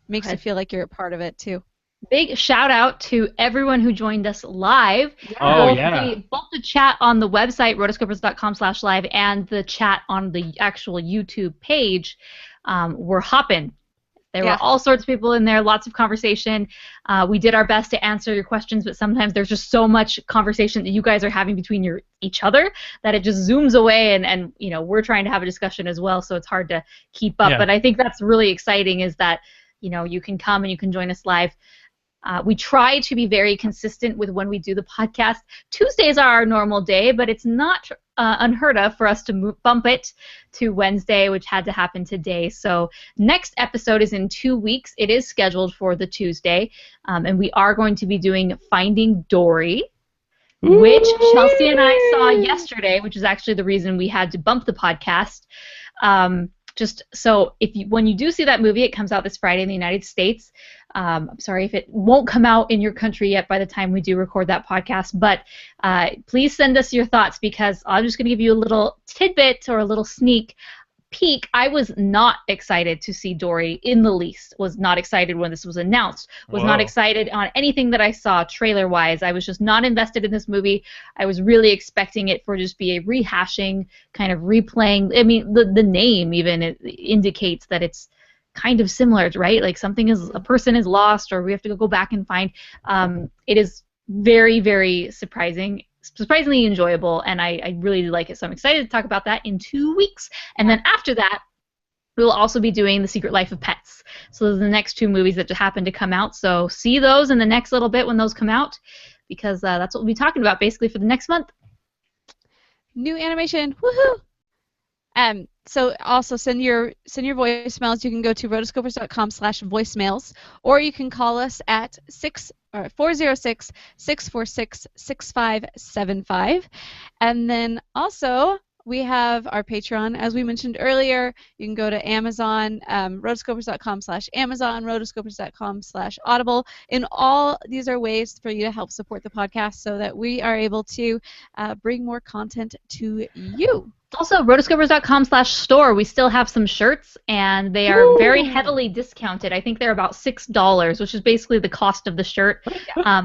S3: makes you feel like you're a part of it too.
S2: Big shout out to everyone who joined us live.
S1: Oh, yeah.
S2: Both the chat on the website, rotoscopers.com/live, and the chat on the actual YouTube page were hopping. There were all sorts of people in there, lots of conversation. We did our best to answer your questions, but sometimes there's just so much conversation that you guys are having between each other that it just zooms away, and you know, we're trying to have a discussion as well, so it's hard to keep up. Yeah. But I think that's really exciting, is that, you know, you can come and you can join us live. We try to be very consistent with when we do the podcast. Tuesdays are our normal day, but it's not unheard of for us to bump it to Wednesday, which had to happen today. So next episode is in 2 weeks. It is scheduled for the Tuesday, and we are going to be doing Finding Dory, which Chelsea and I saw yesterday, which is actually the reason we had to bump the podcast. Just so when you do see that movie, it comes out this Friday in the United States. I'm sorry if it won't come out in your country yet by the time we do record that podcast, but please send us your thoughts, because I'm just going to give you a little tidbit or a little sneak peek. I was not excited to see Dory in the least. Was not excited when this was announced. Was not excited on anything that I saw trailer-wise. I was just not invested in this movie. I was really expecting it for just be a rehashing, kind of replaying. I mean, the name even indicates that it's kind of similar, right? Like a person is lost, or we have to go back and find. It is very, very surprisingly enjoyable, and I really like it. So I'm excited to talk about that in 2 weeks. And then after that, we will also be doing The Secret Life of Pets. So those are the next 2 movies that just happen to come out. So see those in the next little bit when those come out, because that's what we'll be talking about basically for the next month.
S3: New animation, woohoo! So also send your voicemails. You can go to rotoscopers.com/voicemails, or you can call us at 406-646-6575. And then also we have our Patreon, as we mentioned earlier. You can go to Amazon, rotoscopers.com/Amazon, rotoscopers.com/Audible. And all these are ways for you to help support the podcast so that we are able to bring more content to you.
S2: Also, rotoscopers.com/store. We still have some shirts, and they are very heavily discounted. I think they're about $6, which is basically the cost of the shirt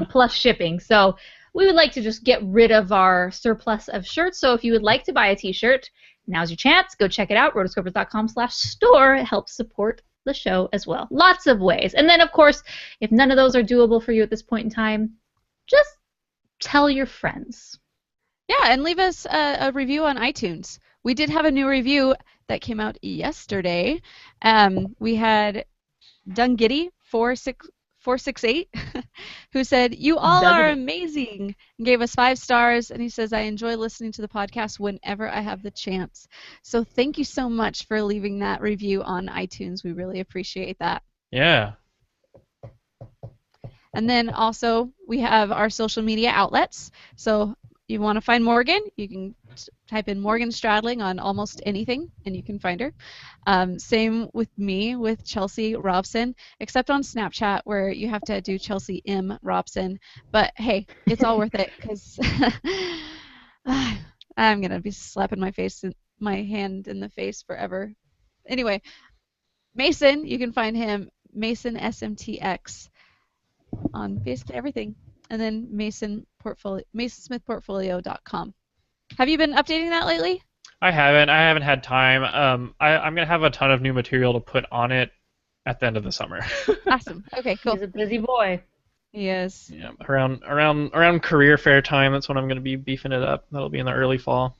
S2: plus shipping. So we would like to just get rid of our surplus of shirts. So if you would like to buy a t-shirt, now's your chance. Go check it out, rotoscopers.com/store. It helps support the show as well. Lots of ways. And then, of course, if none of those are doable for you at this point in time, just tell your friends.
S3: Yeah, and leave us a review on iTunes. We did have a new review that came out yesterday. We had Dungitty468 who said, "You all are amazing," and gave us 5 stars. And he says, "I enjoy listening to the podcast whenever I have the chance." So thank you so much for leaving that review on iTunes. We really appreciate that.
S1: Yeah.
S3: And then also we have our social media outlets. So you want to find Morgan, you can type in Morgan Stradling on almost anything, and you can find her. Same with me, with Chelsea Robson, except on Snapchat, where you have to do Chelsea M. Robson. But hey, it's all worth it, because I'm going to be slapping my hand in the face forever. Anyway, Mason, you can find him, Mason SMTX, on basically everything. And then MasonSmithPortfolio.com. Have you been updating that lately?
S1: I haven't had time. I'm going to have a ton of new material to put on it at the end of the summer.
S3: Awesome. Okay, cool.
S2: He's a busy boy.
S3: He is.
S1: Yeah, around career fair time, that's when I'm going to be beefing it up. That'll be in the early fall.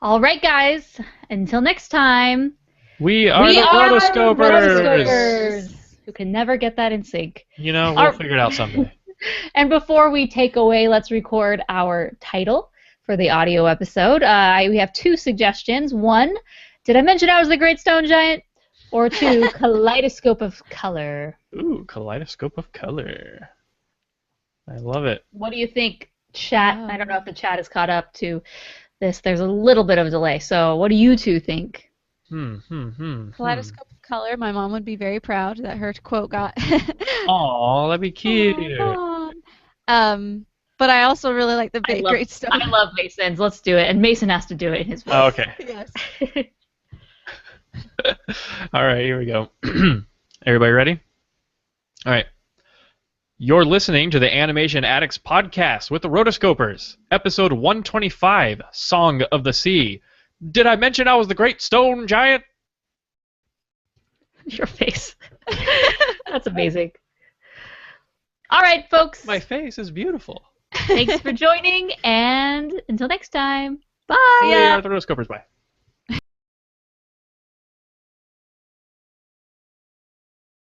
S2: All right, guys. Until next time.
S1: We are the
S2: Rotoscopers, who can never get that in sync.
S1: You know, we'll figure it out someday.
S2: And before we take away, let's record our title for the audio episode. We have 2 suggestions. 1, did I mention I was the Great Stone Giant? Or 2, Kaleidoscope of Color.
S1: Ooh, Kaleidoscope of Color. I love it.
S2: What do you think, chat? I don't know if the chat is caught up to this. There's a little bit of a delay. So what do you 2 think?
S3: Kaleidoscope of Color. My mom would be very proud that her quote got.
S1: Aw, that'd be cute.
S3: But I also really like the big Great Stone.
S2: I love Mason's. Let's do it. And Mason has to do it in his voice.
S1: Oh, okay.
S3: Yes.
S1: All right, here we go. Everybody ready? All right. You're listening to the Animation Addicts podcast with the Rotoscopers, episode 125, Song of the Sea. Did I mention I was the Great Stone Giant?
S2: Your face. That's amazing. All right, folks.
S1: My face is beautiful.
S2: Thanks for joining, and until next time, bye.
S1: See ya. The Rotoscopers, bye.